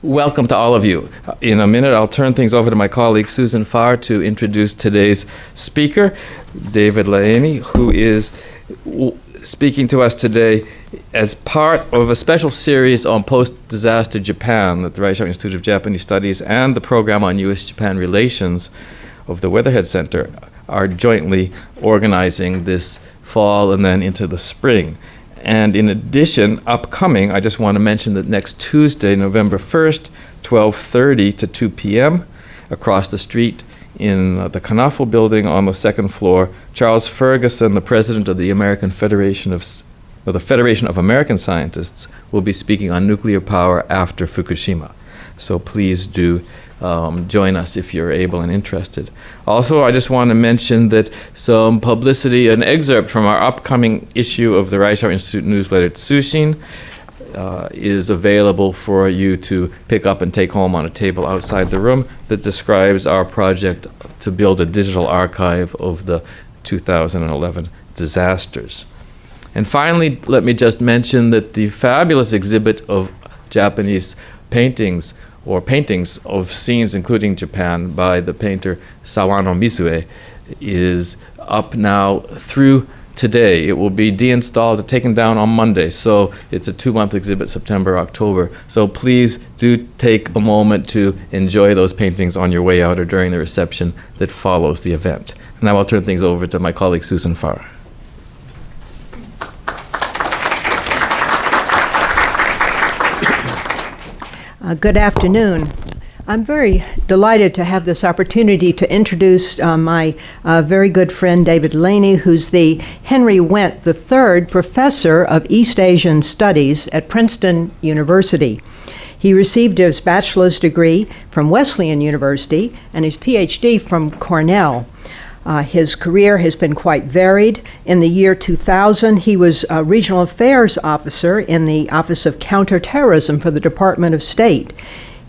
Welcome to all of you. In a minute, I'll turn things over to my colleague Susan Pharr to introduce today's speaker, David Leheny, who is speaking to us today as part of a special series on post-disaster Japan that the Reischauer Institute of Japanese Studies and the program on U.S.-Japan relations of the Weatherhead Center are jointly organizing this fall and then into the spring. And in addition, upcoming, I just want to mention that next Tuesday, November 1st, 12:30 to 2 p.m., across the street in the Kanafu building on the second floor, Charles Ferguson, the president of the Federation of American Scientists, will be speaking on nuclear power after Fukushima. So please do join us if you're able and interested. Also, I just want to mention that some publicity, an excerpt from our upcoming issue of the Reischauer Institute newsletter, Tsushin, is available for you to pick up and take home on a table outside the room that describes our project to build a digital archive of the 2011 disasters. And finally, let me just mention that the fabulous exhibit of Japanese paintings of scenes including Japan by the painter Sawano Misue is up now through today. It will be deinstalled and taken down on Monday, so it's a 2-month exhibit, September, October. So please do take a moment to enjoy those paintings on your way out or during the reception that follows the event. Now I'll turn things over to my colleague Susan Pharr. Good afternoon. I'm very delighted to have this opportunity to introduce my very good friend David Leheny, who's the Henry Wendt III Professor of East Asian Studies at Princeton University. He received his bachelor's degree from Wesleyan University and his PhD from Cornell. His career has been quite varied. In the year 2000, he was a regional affairs officer in the Office of Counterterrorism for the Department of State.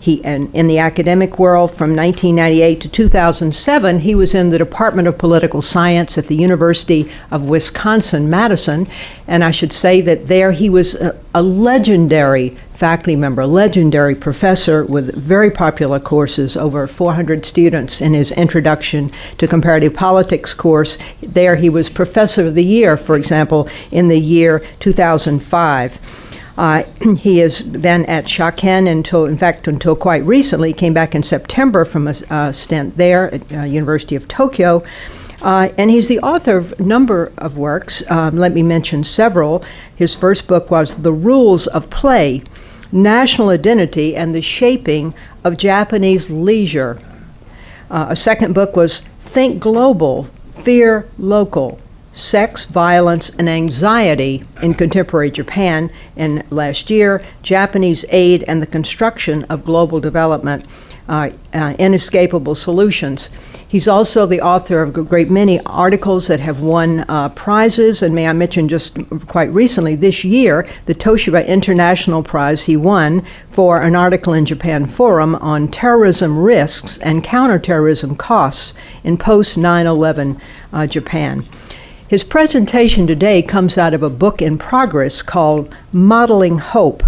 In the academic world, from 1998 to 2007, he was in the Department of Political Science at the University of Wisconsin-Madison. And I should say that there he was a legendary faculty member, a legendary professor with very popular courses, over 400 students in his Introduction to Comparative Politics course. There he was Professor of the Year, for example, in the year 2005. He has been at Shaken until quite recently. He came back in September from a stint there at University of Tokyo. And he's the author of a number of works. Let me mention several. His first book was The Rules of Play, National Identity and the Shaping of Japanese Leisure. A second book was Think Global, Fear Local, Sex, Violence, and Anxiety in Contemporary Japan. And last year, Japanese Aid and the Construction of Global Development, Inescapable Solutions. He's also the author of a great many articles that have won prizes, and may I mention just quite recently, this year, the Toshiba International Prize he won for an article in Japan Forum on terrorism risks and counterterrorism costs in post-9/11 Japan. His presentation today comes out of a book in progress called Modeling Hope,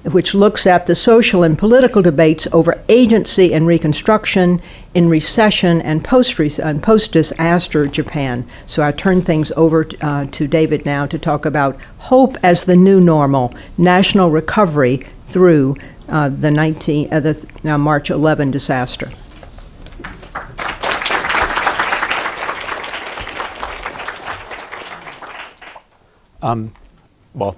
which looks at the social and political debates over agency and reconstruction in recession and post-disaster Japan. So I turn things over to David now to talk about hope as the new normal, national recovery through the March 11 disaster. Well,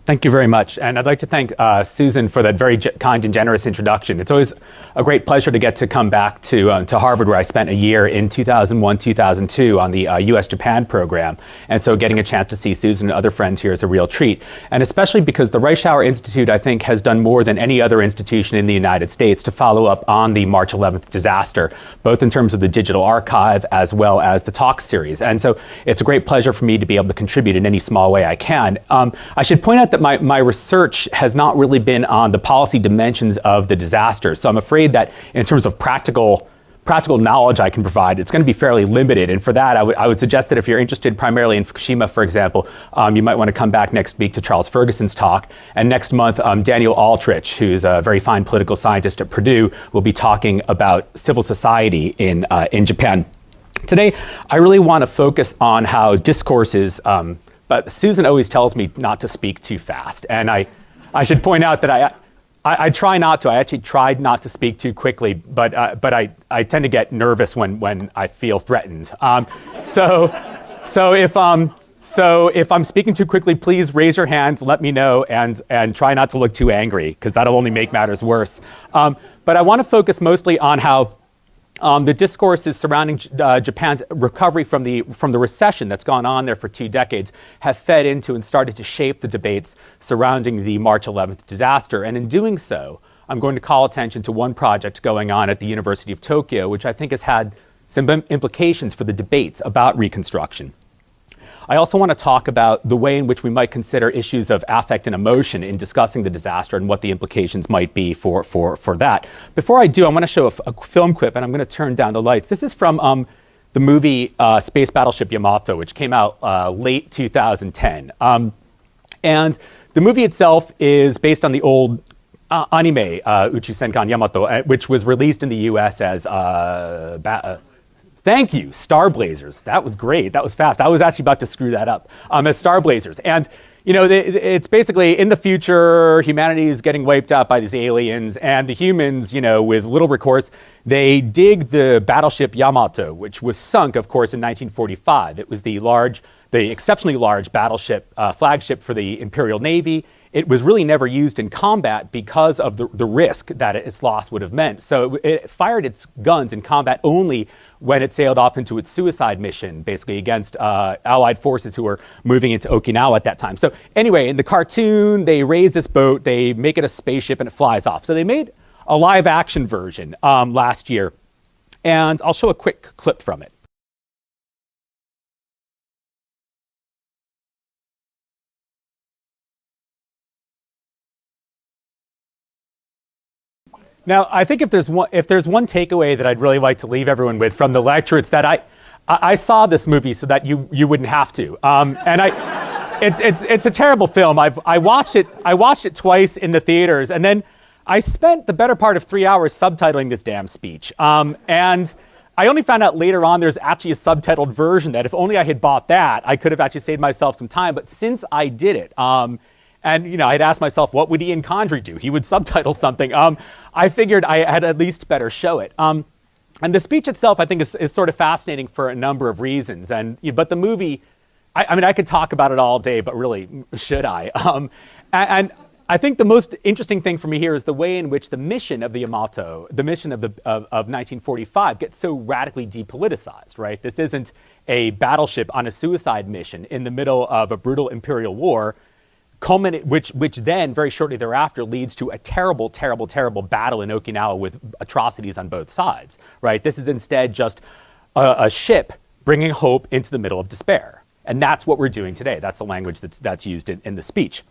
thank you very much. And I'd like to thank Susan for that very kind and generous introduction. It's always a great pleasure to get to come back to Harvard, where I spent a year in 2001, 2002 on the U.S.-Japan program. And so getting a chance to see Susan and other friends here is a real treat. And especially because the Reischauer Institute, I think, has done more than any other institution in the United States to follow up on the March 11th disaster, both in terms of the digital archive as well as the talk series. And so it's a great pleasure for me to be able to contribute in any small way I can. I should point out that my research has not really been on the policy dimensions of the disaster. So I'm afraid that in terms of practical practical knowledge I can provide, it's going to be fairly limited. And for that, I would suggest that if you're interested primarily in Fukushima, for example, you might want to come back next week to Charles Ferguson's talk. And next month, Daniel Aldrich, who's a very fine political scientist at Purdue, will be talking about civil society in Japan. Today, I really want to focus on how discourses, but Susan always tells me not to speak too fast. And I should point out that I try not to. I actually tried not to speak too quickly, but I tend to get nervous when I feel threatened. So if I'm speaking too quickly, please raise your hands, let me know, and try not to look too angry, because that'll only make matters worse. But I want to focus mostly on how the discourses surrounding Japan's recovery from the recession that's gone on there for 2 decades have fed into and started to shape the debates surrounding the March 11th disaster. And in doing so, I'm going to call attention to one project going on at the University of Tokyo, which I think has had some implications for the debates about Reconstruction. I also want to talk about the way in which we might consider issues of affect and emotion in discussing the disaster and what the implications might be for that. Before I do, I want to show a film clip, and I'm going to turn down the lights. This is from the movie Space Battleship Yamato, which came out late 2010. And the movie itself is based on the old anime, Uchu Senkan Yamato, which was released in the US as thank you, Star Blazers. That was great. That was fast. I was actually about to screw that up. As Star Blazers. And, you know, it's basically in the future, humanity is getting wiped out by these aliens, and the humans, you know, with little recourse, they dig the battleship Yamato, which was sunk, of course, in 1945. It was the exceptionally large battleship, flagship for the Imperial Navy. It was really never used in combat because of the risk that its loss would have meant. So it fired its guns in combat only when it sailed off into its suicide mission, basically against Allied forces who were moving into Okinawa at that time. So anyway, in the cartoon, they raise this boat, they make it a spaceship, and it flies off. So they made a live action version last year, and I'll show a quick clip from it. Now, I think if there's one takeaway that I'd really like to leave everyone with from the lecture, it's that I saw this movie so that you wouldn't have to. It's a terrible film. I watched it twice in the theaters, and then I spent the better part of 3 hours subtitling this damn speech. And I only found out later on there's actually a subtitled version that if only I had bought that, I could have actually saved myself some time. But since I did it, and, you know, I'd asked myself, what would Ian Condry do? He would subtitle something. I figured I had at least better show it. And the speech itself, I think, is sort of fascinating for a number of reasons. But the movie, I mean, I could talk about it all day, but really, should I? And I think the most interesting thing for me here is the way in which the mission of the Yamato, the mission of 1945, gets so radically depoliticized, right? This isn't a battleship on a suicide mission in the middle of a brutal imperial war, which then, very shortly thereafter, leads to a terrible, terrible, terrible battle in Okinawa with atrocities on both sides, right? This is instead just a ship bringing hope into the middle of despair. And that's what we're doing today. That's the language that's used in the speech.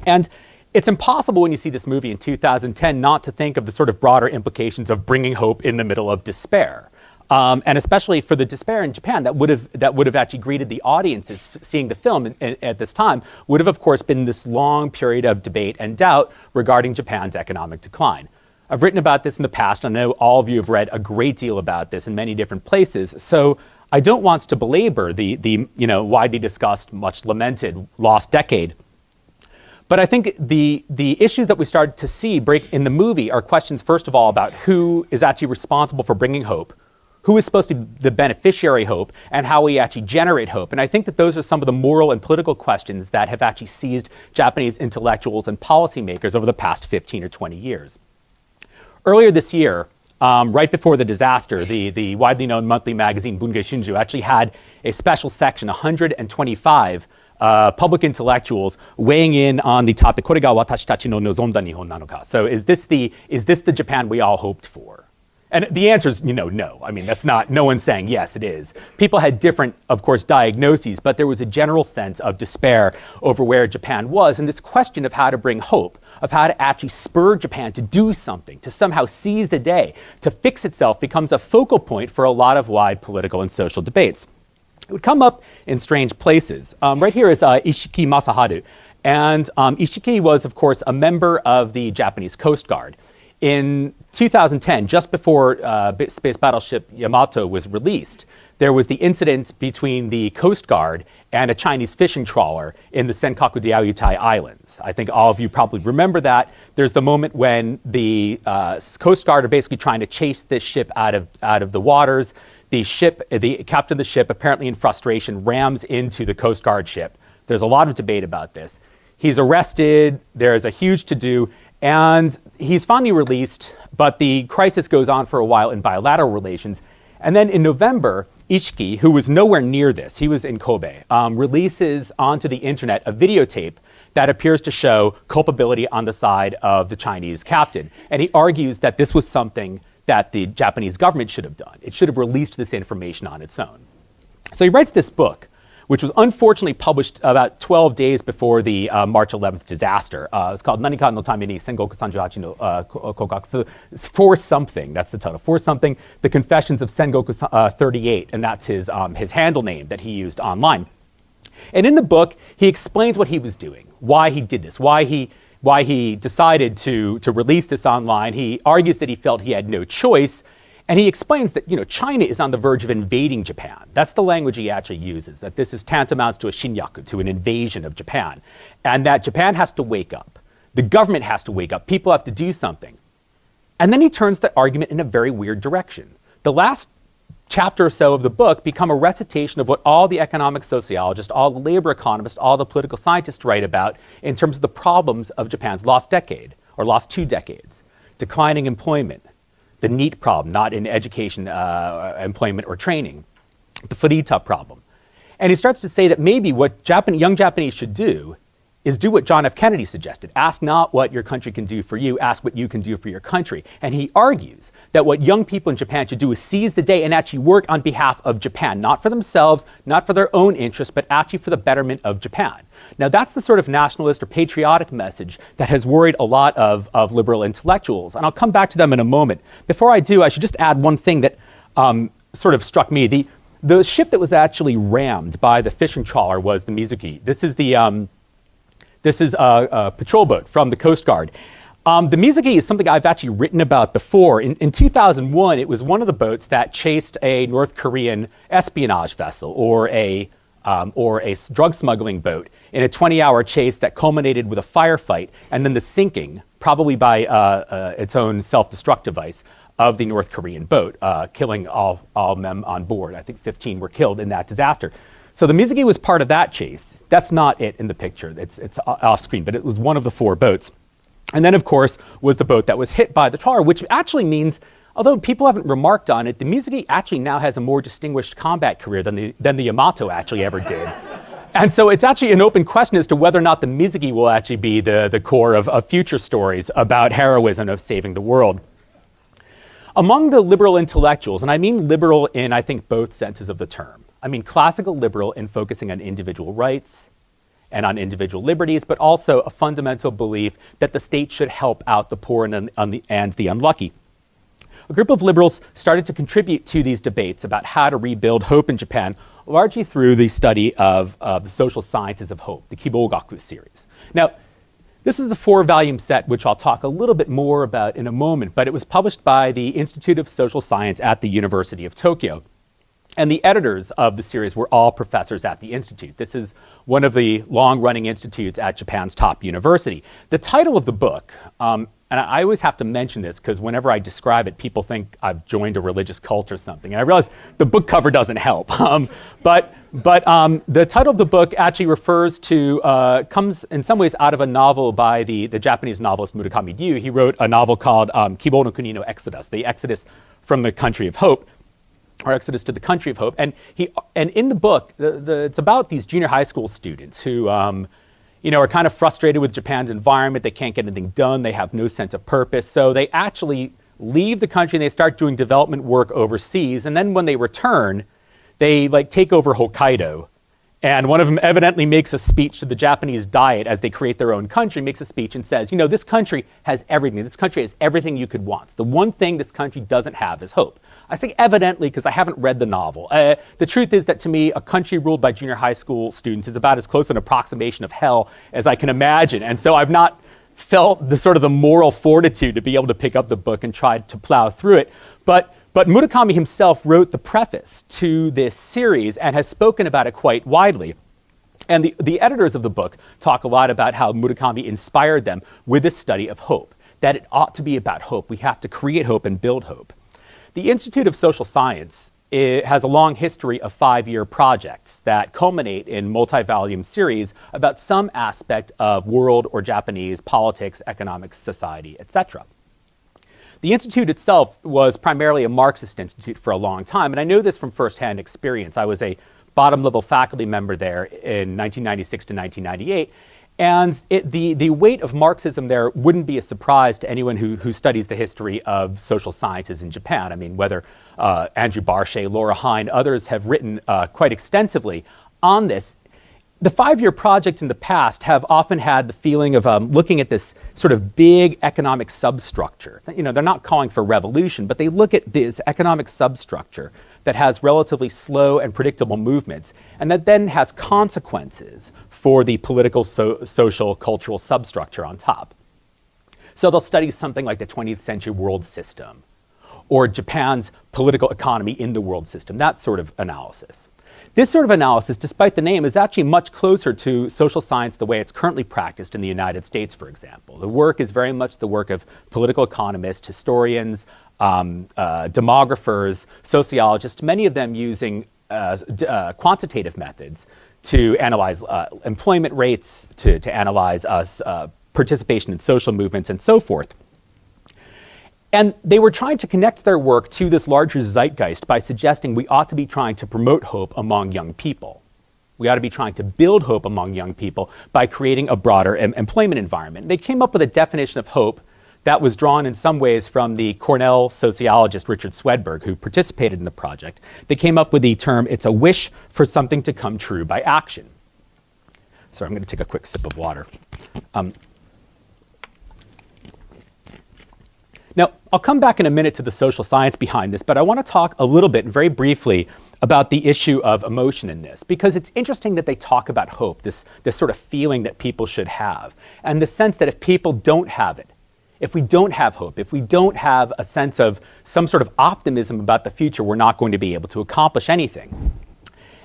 And it's impossible when you see this movie in 2010 not to think of the sort of broader implications of bringing hope in the middle of despair. And especially for the despair in Japan that would have actually greeted the audiences seeing the film at this time would have, of course, been this long period of debate and doubt regarding Japan's economic decline. I've written about this in the past, and I know all of you have read a great deal about this in many different places. So I don't want to belabor the widely discussed, much lamented lost decade. But I think the issues that we started to see break in the movie are questions, first of all, about who is actually responsible for bringing hope, who is supposed to be the beneficiary hope, and how we actually generate hope. And I think that those are some of the moral and political questions that have actually seized Japanese intellectuals and policymakers over the past 15 or 20 years. Earlier this year, right before the disaster, the widely known monthly magazine Bungei Shunju actually had a special section, 125 public intellectuals weighing in on the topic, これが私たちの望んだ日本なのか? So is this the Japan we all hoped for? And the answer is, no. I mean, that's not, no one's saying yes, it is. People had different, of course, diagnoses, but there was a general sense of despair over where Japan was, and this question of how to bring hope, of how to actually spur Japan to do something, to somehow seize the day, to fix itself, becomes a focal point for a lot of wide political and social debates. It would come up in strange places. Right here is Ishiki Masaharu. And Ishiki was, of course, a member of the Japanese Coast Guard. In 2010, just before space battleship Yamato was released, there was the incident between the Coast Guard and a Chinese fishing trawler in the Senkaku Diaoyutai Islands. I think all of you probably remember that. There's the moment when the Coast Guard are basically trying to chase this ship out of the waters. The captain of the ship, apparently in frustration, rams into the Coast Guard ship. There's a lot of debate about this. He's arrested. There's a huge to-do. And he's finally released, but the crisis goes on for a while in bilateral relations. And then in November, Ishiki, who was nowhere near this, he was in Kobe, releases onto the internet a videotape that appears to show culpability on the side of the Chinese captain. And he argues that this was something that the Japanese government should have done. It should have released this information on its own. So he writes this book, which was unfortunately published about 12 days before the March 11th disaster. It's called Nanika no Tame ni Sengoku 38 no Kokatsu. For something, that's the title. For something, The Confessions of Sengoku 38, and that's his handle name that he used online. And in the book, he explains what he was doing, why he did this, why he decided to release this online. He argues that he felt he had no choice. And he explains that, China is on the verge of invading Japan. That's the language he actually uses, that this is tantamount to a shinyaku, to an invasion of Japan. And that Japan has to wake up. The government has to wake up. People have to do something. And then he turns the argument in a very weird direction. The last chapter or so of the book become a recitation of what all the economic sociologists, all the labor economists, all the political scientists write about in terms of the problems of Japan's lost decade, or lost 2 decades. Declining employment. The NEET problem, not in education, employment, or training. The Furita problem. And he starts to say that maybe what young Japanese should do is do what John F. Kennedy suggested. Ask not what your country can do for you, ask what you can do for your country. And he argues that what young people in Japan should do is seize the day and actually work on behalf of Japan, not for themselves, not for their own interests, but actually for the betterment of Japan. Now, that's the sort of nationalist or patriotic message that has worried a lot of liberal intellectuals. And I'll come back to them in a moment. Before I do, I should just add one thing that sort of struck me. The ship that was actually rammed by the fishing trawler was the Mizuki. This is a patrol boat from the Coast Guard. The Mizuki is something I've actually written about before. In 2001, it was one of the boats that chased a North Korean espionage vessel or a drug smuggling boat in a 20-hour chase that culminated with a firefight and then the sinking, probably by its own self-destruct device, of the North Korean boat, killing all men on board. I think 15 were killed in that disaster. So the Mizuki was part of that chase. That's not it in the picture. It's off screen, but it was one of the 4 boats. And then, of course, was the boat that was hit by the trawler, which actually means, although people haven't remarked on it, the Mizuki actually now has a more distinguished combat career than the Yamato actually ever did. And so it's actually an open question as to whether or not the Mizuki will actually be the core of future stories about heroism of saving the world. Among the liberal intellectuals, and I mean liberal in, I think, both senses of the term. I mean classical liberal in focusing on individual rights and on individual liberties, but also a fundamental belief that the state should help out the poor and the unlucky. A group of liberals started to contribute to these debates about how to rebuild hope in Japan, largely through the study of the social sciences of hope, the Kibo Gaku series. Now, this is a 4-volume set, which I'll talk a little bit more about in a moment, but it was published by the Institute of Social Science at the University of Tokyo. And the editors of the series were all professors at the Institute. This is one of the long-running institutes at Japan's top university. The title of the book, and I always have to mention this because whenever I describe it, people think I've joined a religious cult or something. And I realize the book cover doesn't help. But the title of the book actually refers to, comes in some ways out of a novel by the Japanese novelist Murakami Ryu. He wrote a novel called Kibo no Kuni no Exodus, the Exodus from the Country of Hope, or Exodus to the Country of Hope. And in the book, it's about these junior high school students who are kind of frustrated with Japan's environment. They can't get anything done. They have no sense of purpose. So they actually leave the country and they start doing development work overseas. And then when they return, they take over Hokkaido. And one of them evidently makes a speech to the Japanese Diet as they create their own country, makes a speech and says, this country has everything. This country has everything you could want. The one thing this country doesn't have is hope. I say evidently because I haven't read the novel. The truth is that to me, a country ruled by junior high school students is about as close an approximation of hell as I can imagine. And so I've not felt the moral fortitude to be able to pick up the book and try to plow through it. But Murakami himself wrote the preface to this series and has spoken about it quite widely. And the editors of the book talk a lot about how Murakami inspired them with this study of hope, that it ought to be about hope. We have to create hope and build hope. The Institute of Social Science has a long history of 5-year projects that culminate in multi-volume series about some aspect of world or Japanese politics, economics, society, etc. The Institute itself was primarily a Marxist institute for a long time, and I know this from firsthand experience. I was a bottom-level faculty member there in 1996 to 1998, and the weight of Marxism there wouldn't be a surprise to anyone who studies the history of social sciences in Japan. I mean, whether Andrew Barshay, Laura Hine, others have written quite extensively on this. The 5-year projects in the past have often had the feeling of looking at this sort of big economic substructure. They're not calling for revolution, but they look at this economic substructure that has relatively slow and predictable movements, and that then has consequences for the political, social, cultural substructure on top. So they'll study something like the 20th century world system, or Japan's political economy in the world system, that sort of analysis. This sort of analysis, despite the name, is actually much closer to social science the way it's currently practiced in the United States, for example. The work is very much the work of political economists, historians, demographers, sociologists, many of them using quantitative methods to analyze employment rates, to analyze participation in social movements, and so forth. And they were trying to connect their work to this larger zeitgeist by suggesting we ought to be trying to promote hope among young people. We ought to be trying to build hope among young people by creating a broader employment environment. They came up with a definition of hope that was drawn in some ways from the Cornell sociologist Richard Swedberg, who participated in the project. They came up with the term, it's a wish for something to come true by action. So I'm going to take a quick sip of water. Now, I'll come back in a minute to the social science behind this, but I want to talk a little bit, very briefly, about the issue of emotion in this, because it's interesting that they talk about hope, this sort of feeling that people should have, and the sense that if people don't have it, if we don't have hope, if we don't have a sense of some sort of optimism about the future, we're not going to be able to accomplish anything.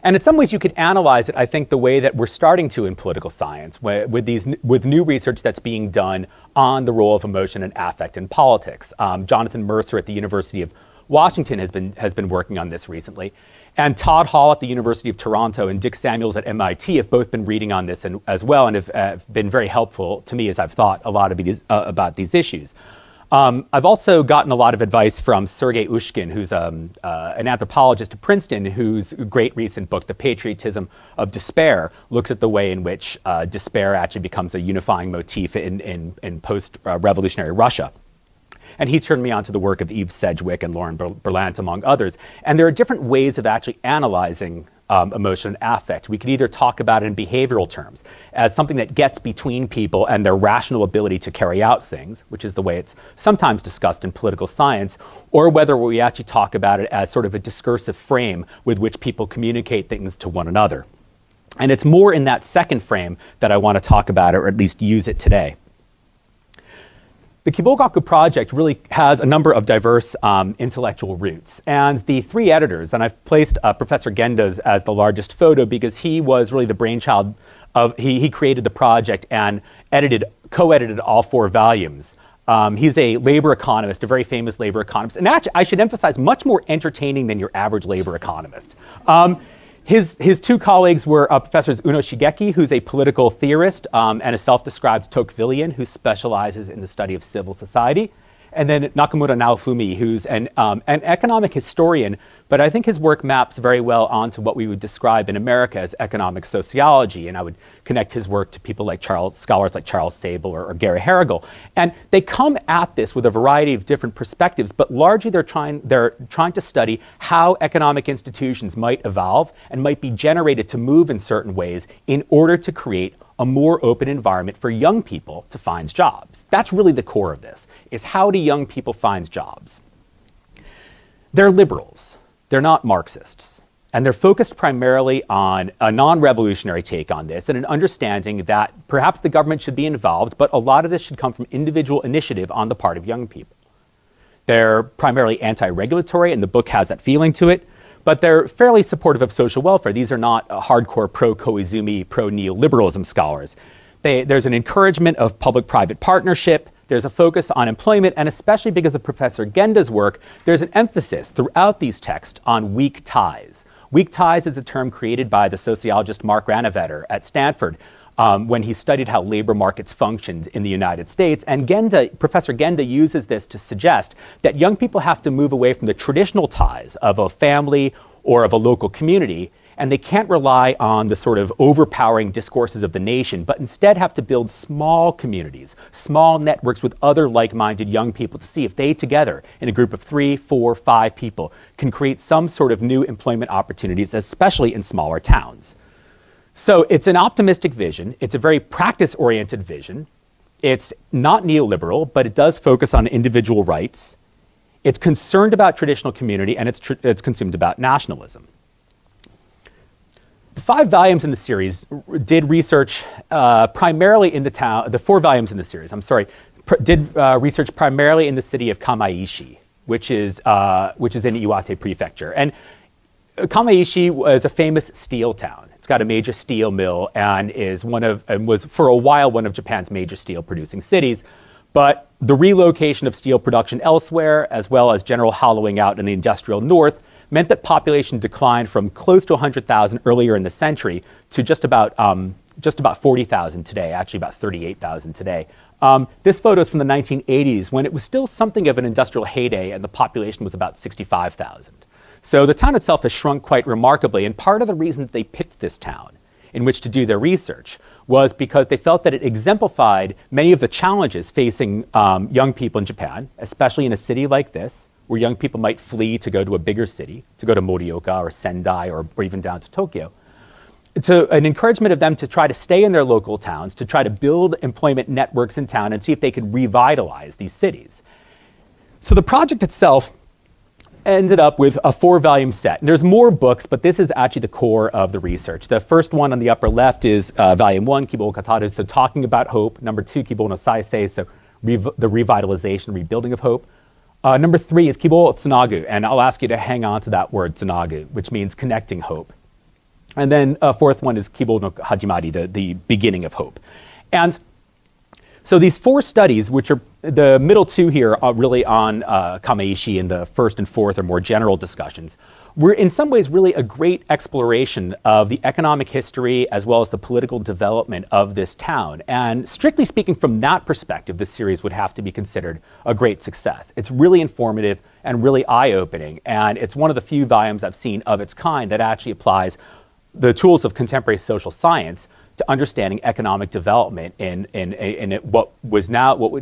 And in some ways, you could analyze it, I think, the way that we're starting to in political science, with new research that's being done on the role of emotion and affect in politics. Jonathan Mercer at the University of Washington has been working on this recently. And Todd Hall at the University of Toronto and Dick Samuels at MIT have both been reading on this as well, and have been very helpful to me as I've thought a lot about these issues. I've also gotten a lot of advice from Sergei Ushkin, who's an anthropologist at Princeton, whose great recent book, The Patriotism of Despair, looks at the way in which despair actually becomes a unifying motif in post-revolutionary Russia. And he turned me on to the work of Eve Sedgwick and Lauren Berlant, among others. And there are different ways of actually analyzing emotion and affect. We could either talk about it in behavioral terms as something that gets between people and their rational ability to carry out things, which is the way it's sometimes discussed in political science, or whether we actually talk about it as sort of a discursive frame with which people communicate things to one another. And it's more in that second frame that I want to talk about it, or at least use it today. The Kibo Gaku project really has a number of diverse intellectual roots. And the 3 editors, and I've placed Professor Genda's as the largest photo because he was really the brainchild of, he created the project and co-edited all 4 volumes. He's a labor economist, a very famous labor economist. And actually, I should emphasize, much more entertaining than your average labor economist. His 2 colleagues were Professors Uno Shigeki, who's a political theorist and a self-described Tocquevillian who specializes in the study of civil society, And then Nakamura Naofumi, who's an economic historian, but I think his work maps very well onto what we would describe in America as economic sociology. And I would connect his work to people like scholars like Charles Sable or Gary Harrigal. And they come at this with a variety of different perspectives, but largely they're trying to study how economic institutions might evolve and might be generated to move in certain ways in order to create a more open environment for young people to find jobs. That's really the core of this, is how do young people find jobs? They're liberals. They're not Marxists. And they're focused primarily on a non-revolutionary take on this and an understanding that perhaps the government should be involved, but a lot of this should come from individual initiative on the part of young people. They're primarily anti-regulatory, and the book has that feeling to it, but they're fairly supportive of social welfare. These are not hardcore pro-Koizumi, pro-neoliberalism scholars. There's an encouragement of public-private partnership. There's a focus on employment, and especially because of Professor Genda's work, there's an emphasis throughout these texts on weak ties. Weak ties is a term created by the sociologist Mark Granovetter at Stanford when he studied how labor markets functioned in the United States. And Professor Genda uses this to suggest that young people have to move away from the traditional ties of a family or of a local community, and they can't rely on the sort of overpowering discourses of the nation, but instead have to build small communities, small networks with other like-minded young people to see if they together, in a group of 3, 4, 5 people, can create some sort of new employment opportunities, especially in smaller towns. So it's an optimistic vision. It's a very practice-oriented vision. It's not neoliberal, but it does focus on individual rights. It's concerned about traditional community, and it's consumed about nationalism. The 5 volumes in the series did research primarily in the town, the 4 volumes in the series, did research primarily in the city of Kamaishi, which is in Iwate Prefecture. And Kamaishi was a famous steel town. It's got a major steel mill and was for a while one of Japan's major steel producing cities. But the relocation of steel production elsewhere, as well as general hollowing out in the industrial north, meant that population declined from close to 100,000 earlier in the century to just about 40,000 today, actually about 38,000 today. This photo is from the 1980s, when it was still something of an industrial heyday and the population was about 65,000. So the town itself has shrunk quite remarkably, and part of the reason that they picked this town in which to do their research was because they felt that it exemplified many of the challenges facing young people in Japan, especially in a city like this, where young people might flee to go to a bigger city, to go to Morioka or Sendai or even down to Tokyo. To an encouragement of them to try to stay in their local towns, to try to build employment networks in town and see if they could revitalize these cities. So the project itself ended up with a 4-volume set. And there's more books, but this is actually the core of the research. The first one on the upper left is volume 1, Kibo Kataru, so talking about hope. Number 2, Kibo no Saisei, so the revitalization, rebuilding of hope. Number 3 is Kibo Tsunagu, and I'll ask you to hang on to that word Tsunagu, which means connecting hope. And then a 4th one is Kibo no Hajimari, the beginning of hope. And so these 4 studies, which are the middle 2 here, are really on Kamaishi, and the 1st and 4th are more general discussions, were in some ways really a great exploration of the economic history as well as the political development of this town. And strictly speaking, from that perspective, this series would have to be considered a great success. It's really informative and really eye-opening, and it's one of the few volumes I've seen of its kind that actually applies the tools of contemporary social science to understanding economic development in what would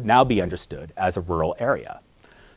now be understood as a rural area.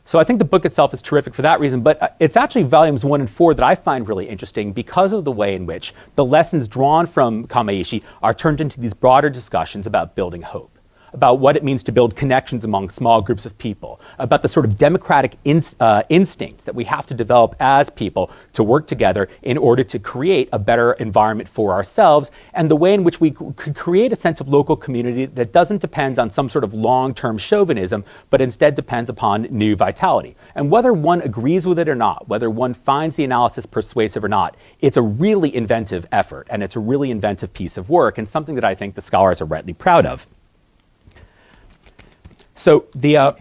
So I think the book itself is terrific for that reason, but it's actually volumes 1 and 4 that I find really interesting because of the way in which the lessons drawn from Kamaishi are turned into these broader discussions about building hope, about what it means to build connections among small groups of people, about the sort of democratic instincts that we have to develop as people to work together in order to create a better environment for ourselves, and the way in which we could create a sense of local community that doesn't depend on some sort of long-term chauvinism, but instead depends upon new vitality. And whether one agrees with it or not, whether one finds the analysis persuasive or not, it's a really inventive effort, and it's a really inventive piece of work, and something that I think the scholars are rightly proud of. So the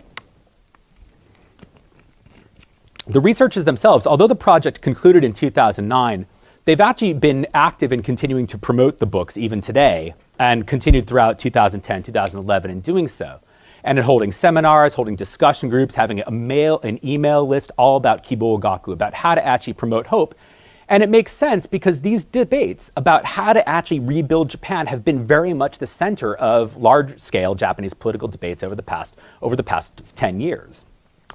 researchers themselves, although the project concluded in 2009, they've actually been active in continuing to promote the books even today and continued throughout 2010, 2011 in doing so. and in holding seminars, holding discussion groups, having an email list all about Kibo Gaku, about how to actually promote hope. And it makes sense because these debates about how to actually rebuild Japan have been very much the center of large-scale Japanese political debates over the past 10 years.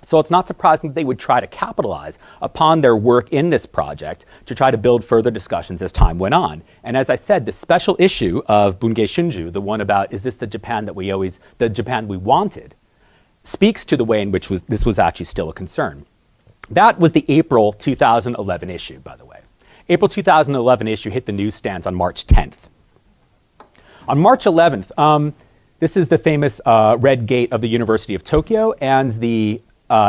So it's not surprising that they would try to capitalize upon their work in this project to try to build further discussions as time went on. And as I said, the special issue of Bungei Shunju, the one about is this the Japan that the Japan we wanted, speaks to the way in which this was actually still a concern. That was the April 2011 issue, by the way. April 2011 issue hit the newsstands on March 10th. On March 11th, this is the famous red gate of the University of Tokyo, and the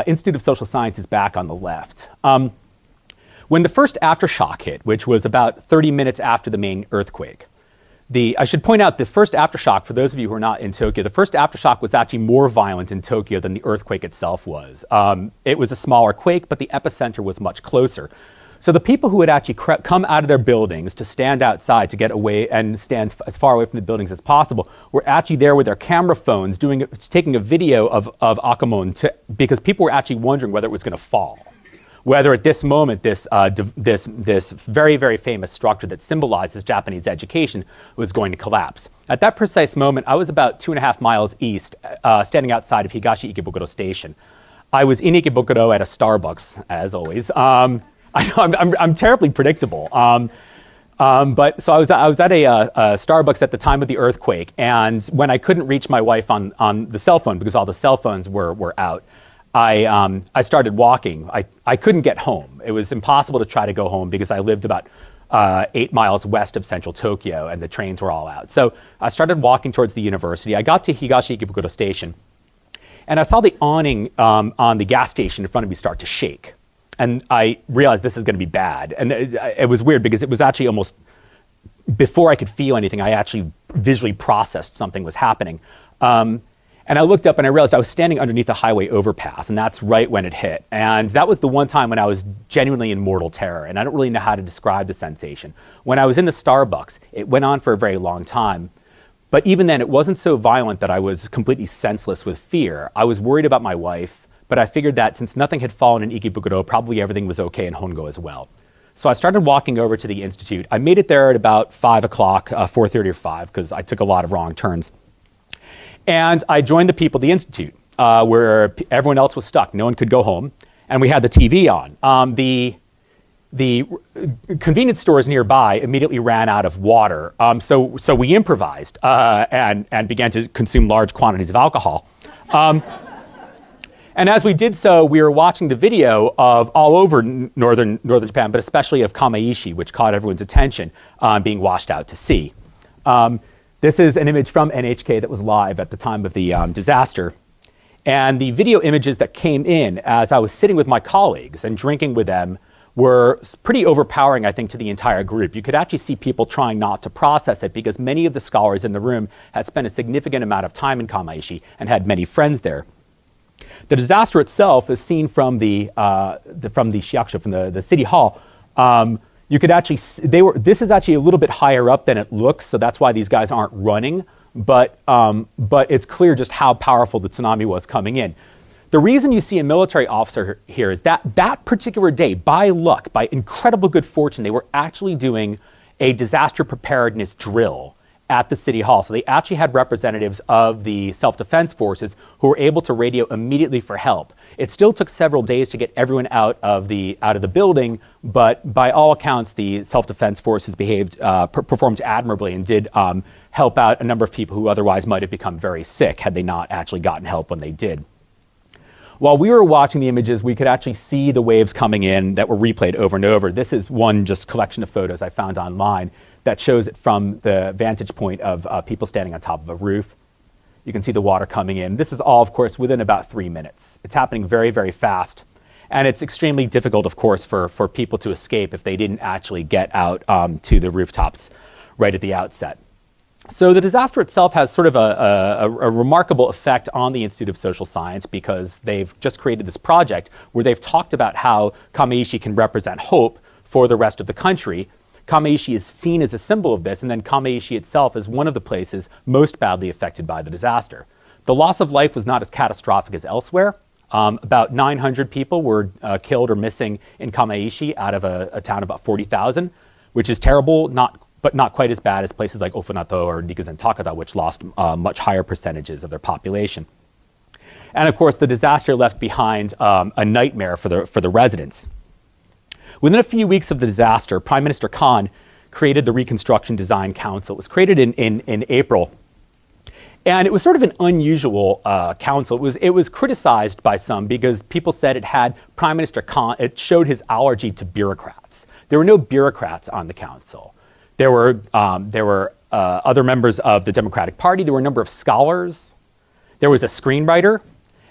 Institute of Social Science is back on the left. When the first aftershock hit, which was about 30 minutes after the main earthquake, I should point out the first aftershock, for those of you who are not in Tokyo, the first aftershock was actually more violent in Tokyo than the earthquake itself was. It was a smaller quake, but the epicenter was much closer. So the people who had actually come out of their buildings to stand outside to get away and stand as far away from the buildings as possible were actually there with their camera phones taking a video of Akamon because people were actually wondering whether it was going to fall. Whether at this moment this very, very famous structure that symbolizes Japanese education was going to collapse. At that precise moment, I was about 2.5 miles east, standing outside of Higashi Ikebukuro Station. I was in Ikebukuro at a Starbucks, as always. I'm terribly predictable. But so I was at a Starbucks at the time of the earthquake, and when I couldn't reach my wife on the cell phone because all the cell phones were out, I started walking. I couldn't get home. It was impossible to try to go home because I lived about 8 miles west of central Tokyo, and the trains were all out. So I started walking towards the university. I got to Higashi Ikebukuro Station, and I saw the awning on the gas station in front of me start to shake. And I realized this is going to be bad. And it was weird because it was actually almost, before I could feel anything, I actually visually processed something was happening. And I looked up and I realized I was standing underneath a highway overpass, and that's right when it hit. And that was the one time when I was genuinely in mortal terror, and I don't really know how to describe the sensation. When I was in the Starbucks, it went on for a very long time. But even then, it wasn't so violent that I was completely senseless with fear. I was worried about my wife. But I figured that since nothing had fallen in Ikebukuro, probably everything was okay in Hongo as well. So I started walking over to the Institute. I made it there at about 5 o'clock, 4:30 or 5, because I took a lot of wrong turns. And I joined the people at the Institute, where everyone else was stuck. No one could go home. And we had the TV on. The convenience stores nearby immediately ran out of water. So we improvised and began to consume large quantities of alcohol. And as we did so, we were watching the video of all over northern Japan, but especially of Kamaishi, which caught everyone's attention, being washed out to sea. This is an image from NHK that was live at the time of the disaster. And the video images that came in as I was sitting with my colleagues and drinking with them were pretty overpowering, I think, to the entire group. You could actually see people trying not to process it because many of the scholars in the room had spent a significant amount of time in Kamaishi and had many friends there. The disaster itself is seen from the shiakusho, from the city hall. You could actually this is actually a little bit higher up than it looks, so that's why these guys aren't running. But it's clear just how powerful the tsunami was coming in. The reason you see a military officer here is that particular day, by luck, by incredible good fortune, they were actually doing a disaster preparedness drill at the city hall. So they actually had representatives of the self-defense forces who were able to radio immediately for help. It still took several days to get everyone out of the building, but by all accounts, the self-defense forces performed admirably and did help out a number of people who otherwise might have become very sick had they not actually gotten help when they did. While we were watching the images, we could actually see the waves coming in that were replayed over and over. This is one just collection of photos I found online that shows it from the vantage point of people standing on top of a roof. You can see the water coming in. This is all, of course, within about 3 minutes. It's happening very, very fast. And it's extremely difficult, of course, for people to escape if they didn't actually get out to the rooftops right at the outset. So the disaster itself has sort of a remarkable effect on the Institute of Social Science because they've just created this project where they've talked about how Kamaishi can represent hope for the rest of the country. Kamaishi is seen as a symbol of this, and then Kamaishi itself is one of the places most badly affected by the disaster. The loss of life was not as catastrophic as elsewhere. About 900 people were killed or missing in Kamaishi out of a town of about 40,000, which is terrible, but not quite as bad as places like Ofanato or Nikuzen Takata, which lost much higher percentages of their population. And of course, the disaster left behind a nightmare for the residents. Within a few weeks of the disaster, Prime Minister Khan created the Reconstruction Design Council. It was created in April. And it was sort of an unusual council. It was criticized by some because people said it had Prime Minister Khan, it showed his allergy to bureaucrats. There were no bureaucrats on the council. There were other members of the Democratic Party. There were a number of scholars. There was a screenwriter.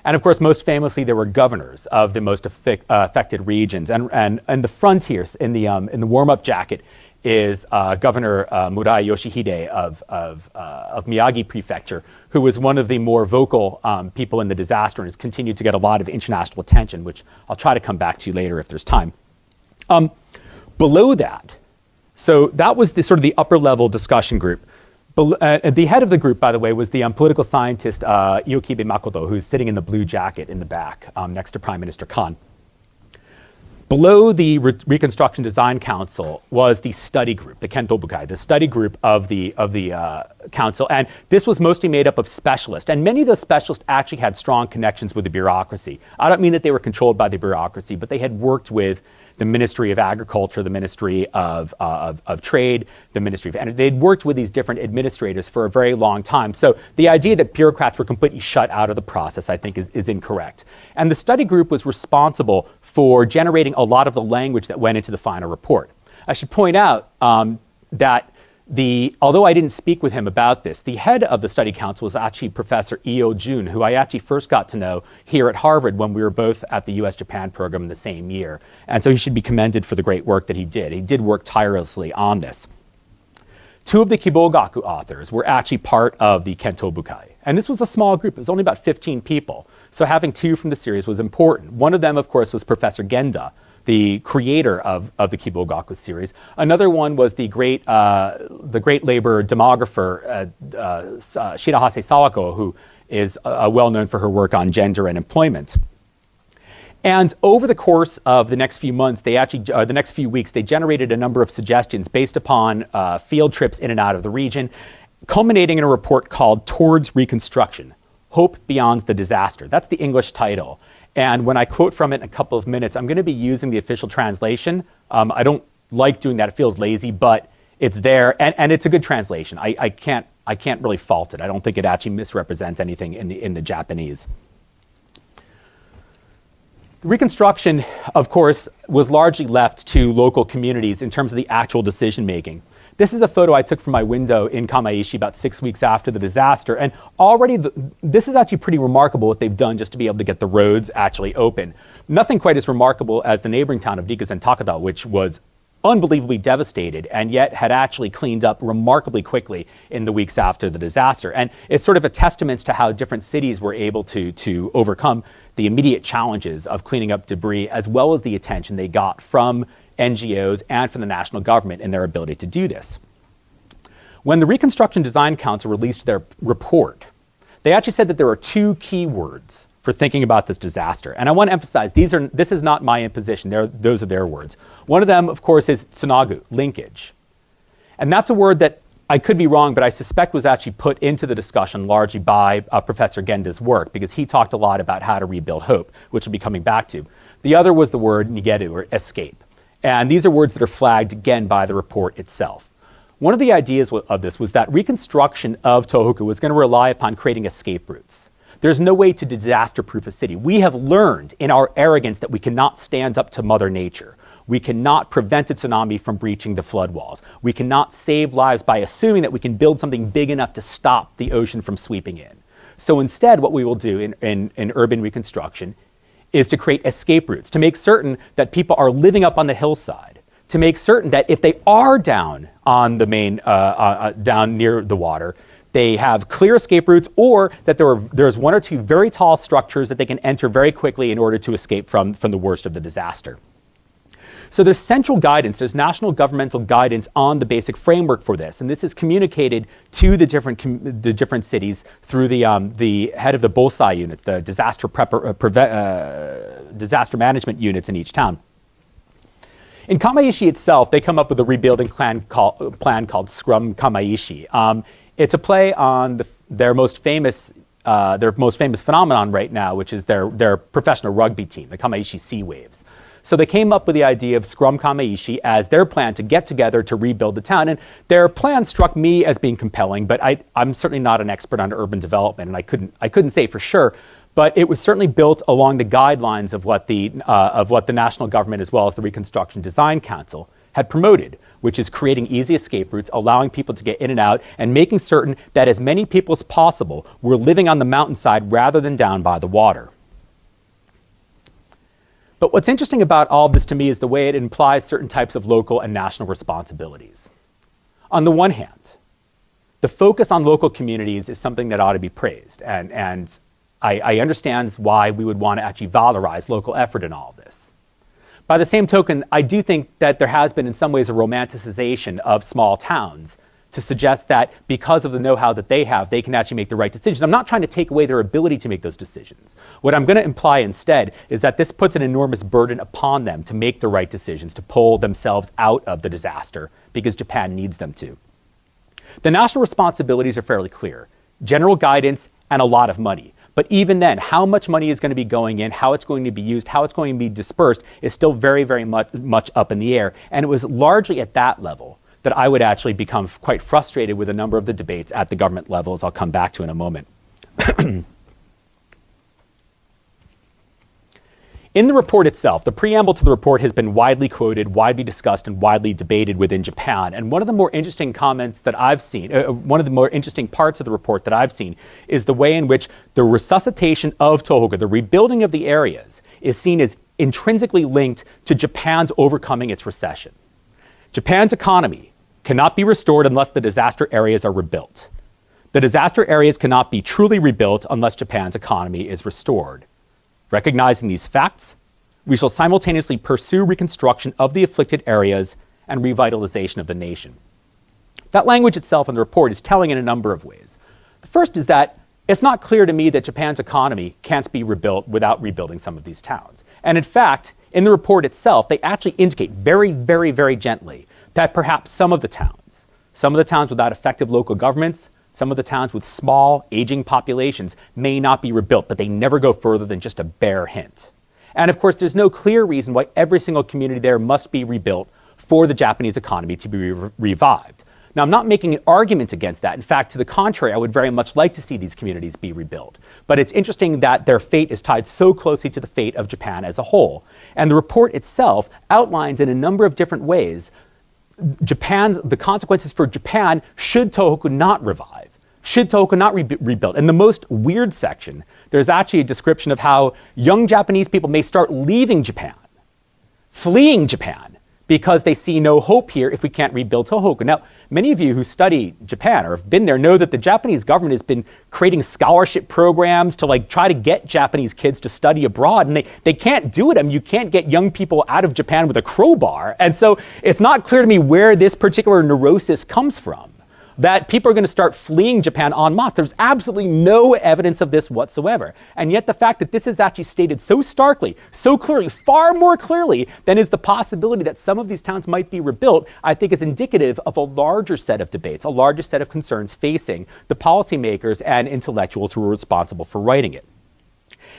And of course, most famously, there were governors of the most affected regions. And the front here, in the warm-up jacket, is Governor Murai Yoshihide of Miyagi Prefecture, who was one of the more vocal people in the disaster and has continued to get a lot of international attention, which I'll try to come back to later if there's time. Below that, so that was the sort of the upper level discussion group. The head of the group, by the way, was the political scientist Iokibe Makoto, who's sitting in the blue jacket in the back next to Prime Minister Khan. Below the Reconstruction Design Council was the study group, the Kento Bukai, the study group of the council. And this was mostly made up of specialists. And many of those specialists actually had strong connections with the bureaucracy. I don't mean that they were controlled by the bureaucracy, but they had worked with the Ministry of Agriculture, the Ministry of Trade, the Ministry of Energy. They'd worked with these different administrators for a very long time. So the idea that bureaucrats were completely shut out of the process, I think, is incorrect. And the study group was responsible for generating a lot of the language that went into the final report. I should point out that although I didn't speak with him about this, the head of the study council was actually Professor Io Jun, who I actually first got to know here at Harvard when we were both at the US-Japan program in the same year. And so he should be commended for the great work that he did. He did work tirelessly on this. Two of the Kibo Gaku authors were actually part of the Kento Bukai. And this was a small group. It was only about 15 people. So having two from the series was important. One of them, of course, was Professor Genda, the creator of the Kibo Gaku series. Another one was the great labor demographer, Shirahase Sawako, who is well known for her work on gender and employment. And over the course of the next few months, the next few weeks, they generated a number of suggestions based upon field trips in and out of the region, culminating in a report called Towards Reconstruction, Hope Beyond the Disaster. That's the English title. And when I quote from it in a couple of minutes, I'm going to be using the official translation. I don't like doing that. It feels lazy, but it's there. And it's a good translation. I can't really fault it. I don't think it actually misrepresents anything in the Japanese. Reconstruction, of course, was largely left to local communities in terms of the actual decision making. This is a photo I took from my window in Kamaishi about 6 weeks after the disaster. And already, this is actually pretty remarkable what they've done just to be able to get the roads actually open. Nothing quite as remarkable as the neighboring town of Nikuzen Takata, which was unbelievably devastated and yet had actually cleaned up remarkably quickly in the weeks after the disaster. And it's sort of a testament to how different cities were able to overcome the immediate challenges of cleaning up debris, as well as the attention they got from NGOs and from the national government in their ability to do this. When the Reconstruction Design Council released their report, they actually said that there are two key words for thinking about this disaster. And I want to emphasize, this is not my imposition, those are their words. One of them, of course, is tsunagu, linkage. And that's a word that I could be wrong, but I suspect was actually put into the discussion largely by Professor Genda's work, because he talked a lot about how to rebuild hope, which we'll be coming back to. The other was the word nigeru, or escape. And these are words that are flagged again by the report itself. One of the ideas of this was that reconstruction of Tohoku was going to rely upon creating escape routes. There's no way to disaster-proof a city. We have learned in our arrogance that we cannot stand up to Mother Nature. We cannot prevent a tsunami from breaching the flood walls. We cannot save lives by assuming that we can build something big enough to stop the ocean from sweeping in. So instead, what we will do in urban reconstruction is to create escape routes, to make certain that people are living up on the hillside, to make certain that if they are down on the main, down near the water, they have clear escape routes, or that there's one or two very tall structures that they can enter very quickly in order to escape from the worst of the disaster. So there's central guidance, there's national governmental guidance on the basic framework for this, and this is communicated to the different cities through the head of the BOSAI units, the disaster management units in each town. In Kamaishi itself, they come up with a rebuilding plan called Scrum Kamaishi. It's a play on their most famous phenomenon right now, which is their professional rugby team, the Kamaishi Sea Waves. So they came up with the idea of Scrum Kamaishi as their plan to get together to rebuild the town. And their plan struck me as being compelling, but I'm certainly not an expert on urban development, and I couldn't say for sure. But it was certainly built along the guidelines of what the national government, as well as the Reconstruction Design Council, had promoted, which is creating easy escape routes, allowing people to get in and out, and making certain that as many people as possible were living on the mountainside rather than down by the water. But what's interesting about all of this to me is the way it implies certain types of local and national responsibilities. On the one hand, the focus on local communities is something that ought to be praised, and I understand why we would want to actually valorize local effort in all of this. By the same token, I do think that there has been in some ways a romanticization of small towns to suggest that because of the know-how that they have, they can actually make the right decisions. I'm not trying to take away their ability to make those decisions. What I'm going to imply instead is that this puts an enormous burden upon them to make the right decisions, to pull themselves out of the disaster, because Japan needs them to. The national responsibilities are fairly clear. General guidance and a lot of money. But even then, how much money is going to be going in, how it's going to be used, how it's going to be dispersed is still very, very much up in the air. And it was largely at that level that I would actually become quite frustrated with a number of the debates at the government level, as I'll come back to in a moment. In the report itself, the preamble to the report has been widely quoted, widely discussed, and widely debated within Japan. And one of the more interesting comments that I've seen, one of the more interesting parts of the report that I've seen, is the way in which the resuscitation of Tohoku, the rebuilding of the areas, is seen as intrinsically linked to Japan's overcoming its recession. Japan's economy cannot be restored unless the disaster areas are rebuilt. The disaster areas cannot be truly rebuilt unless Japan's economy is restored. Recognizing these facts, we shall simultaneously pursue reconstruction of the afflicted areas and revitalization of the nation. That language itself in the report is telling in a number of ways. The first is that it's not clear to me that Japan's economy can't be rebuilt without rebuilding some of these towns. And in fact, in the report itself, they actually indicate very, very, very gently that perhaps some of the towns without effective local governments, some of the towns with small, aging populations may not be rebuilt, but they never go further than just a bare hint. And of course, there's no clear reason why every single community there must be rebuilt for the Japanese economy to be revived. Now, I'm not making an argument against that. In fact, to the contrary, I would very much like to see these communities be rebuilt. But it's interesting that their fate is tied so closely to the fate of Japan as a whole. And the report itself outlines in a number of different ways the consequences for Japan should Tohoku not revive, should Tohoku not rebuild. In the most weird section, there's actually a description of how young Japanese people may start leaving Japan, fleeing Japan, because they see no hope here if we can't rebuild Tohoku. Now, many of you who study Japan or have been there know that the Japanese government has been creating scholarship programs to try to get Japanese kids to study abroad, and they can't do it. I mean, you can't get young people out of Japan with a crowbar. And so it's not clear to me where this particular neurosis comes from, that people are going to start fleeing Japan en masse. There's absolutely no evidence of this whatsoever. And yet the fact that this is actually stated so starkly, so clearly, far more clearly than is the possibility that some of these towns might be rebuilt, I think is indicative of a larger set of debates, a larger set of concerns facing the policymakers and intellectuals who are responsible for writing it.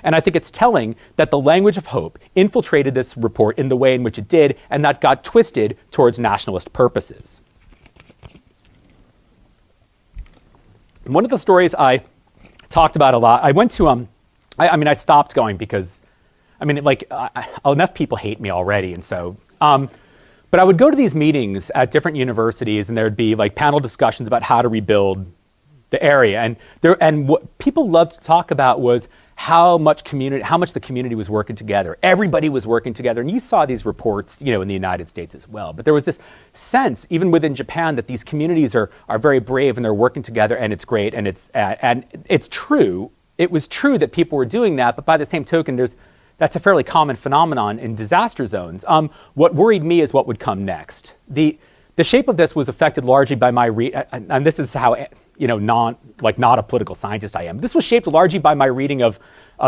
And I think it's telling that the language of hope infiltrated this report in the way in which it did, and that got twisted towards nationalist purposes. One of the stories I talked about a lot, I went to, I stopped going because, enough people hate me already. And so, but I would go to these meetings at different universities, and there'd be panel discussions about how to rebuild the area. And what people loved to talk about was how much the community was working together. Everybody was working together. And you saw these reports, in the United States as well. But there was this sense, even within Japan, that these communities are very brave and they're working together, and it's great. And it's true. It was true that people were doing that. But by the same token, That's a fairly common phenomenon in disaster zones. What worried me is what would come next. The shape of this was affected largely by my and this is how, not a political scientist I am. This was shaped largely by my reading of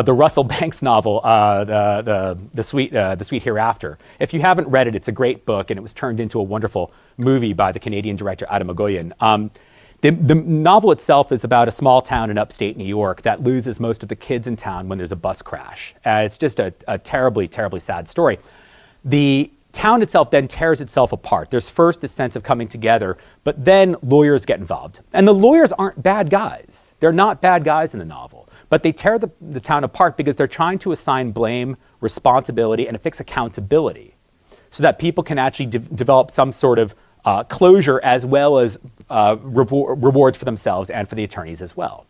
the Russell Banks novel, the Sweet Hereafter. If you haven't read it, it's a great book, and it was turned into a wonderful movie by the Canadian director Adam Agoyan. The novel itself is about a small town in upstate New York that loses most of the kids in town when there's a bus crash. It's just a terribly, terribly sad story. The town itself then tears itself apart. There's first this sense of coming together, but then lawyers get involved. And the lawyers aren't bad guys. They're not bad guys in the novel, but they tear the town apart because they're trying to assign blame, responsibility, and fix accountability so that people can actually develop some sort of closure as well as rewards for themselves and for the attorneys as well.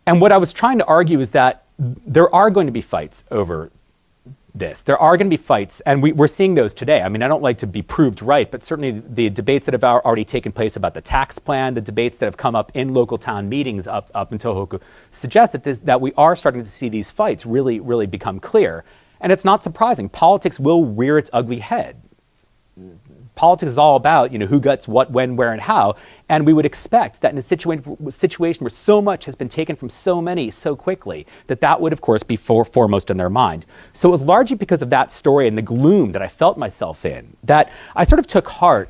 And what I was trying to argue is that there are going to be fights over this. There are going to be fights, and we're seeing those today. I mean, I don't like to be proved right, but certainly the debates that have already taken place about the tax plan, the debates that have come up in local town meetings up in Tohoku, suggest that we are starting to see these fights really, really become clear. And it's not surprising. Politics will rear its ugly head. Politics is all about, who gets what, when, where, and how. And we would expect that in a situation where so much has been taken from so many so quickly, that would, of course, be foremost in their mind. So it was largely because of that story and the gloom that I felt myself in that I sort of took heart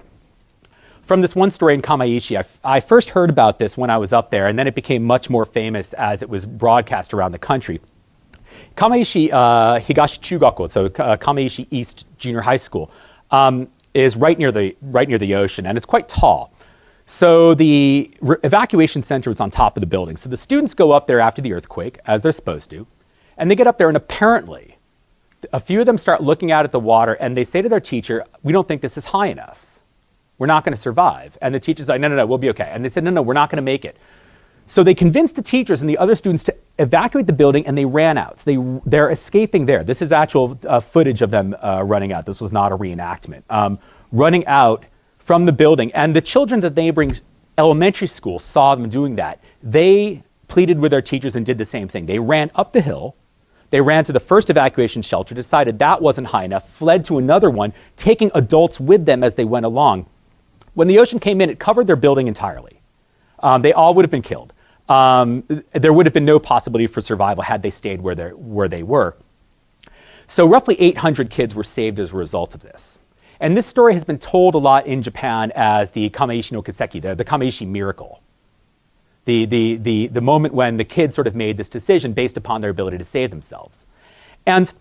from this one story in Kamaishi. I first heard about this when I was up there, and then it became much more famous as it was broadcast around the country. Kamaishi Higashi Chugako, so Kamaishi East Junior High School, is right near the ocean, and it's quite tall. So the evacuation center is on top of the building. So the students go up there after the earthquake, as they're supposed to, and they get up there, and apparently a few of them start looking out at the water, and they say to their teacher, "We don't think this is high enough. We're not going to survive." And the teacher's like, no, we'll be okay. And they said, no, we're not going to make it. So they convinced the teachers and the other students to evacuate the building, and they ran out. So they're escaping there. This is actual footage of them running out. This was not a reenactment. Running out from the building. And the children at the neighboring elementary school saw them doing that. They pleaded with their teachers and did the same thing. They ran up the hill. They ran to the first evacuation shelter, decided that wasn't high enough, fled to another one, taking adults with them as they went along. When the ocean came in, it covered their building entirely. They all would have been killed. There would have been no possibility for survival had they stayed where they were. So roughly 800 kids were saved as a result of this. And this story has been told a lot in Japan as the Kamaishi no Kiseki, the Kamaishi miracle. The moment when the kids sort of made this decision based upon their ability to save themselves. And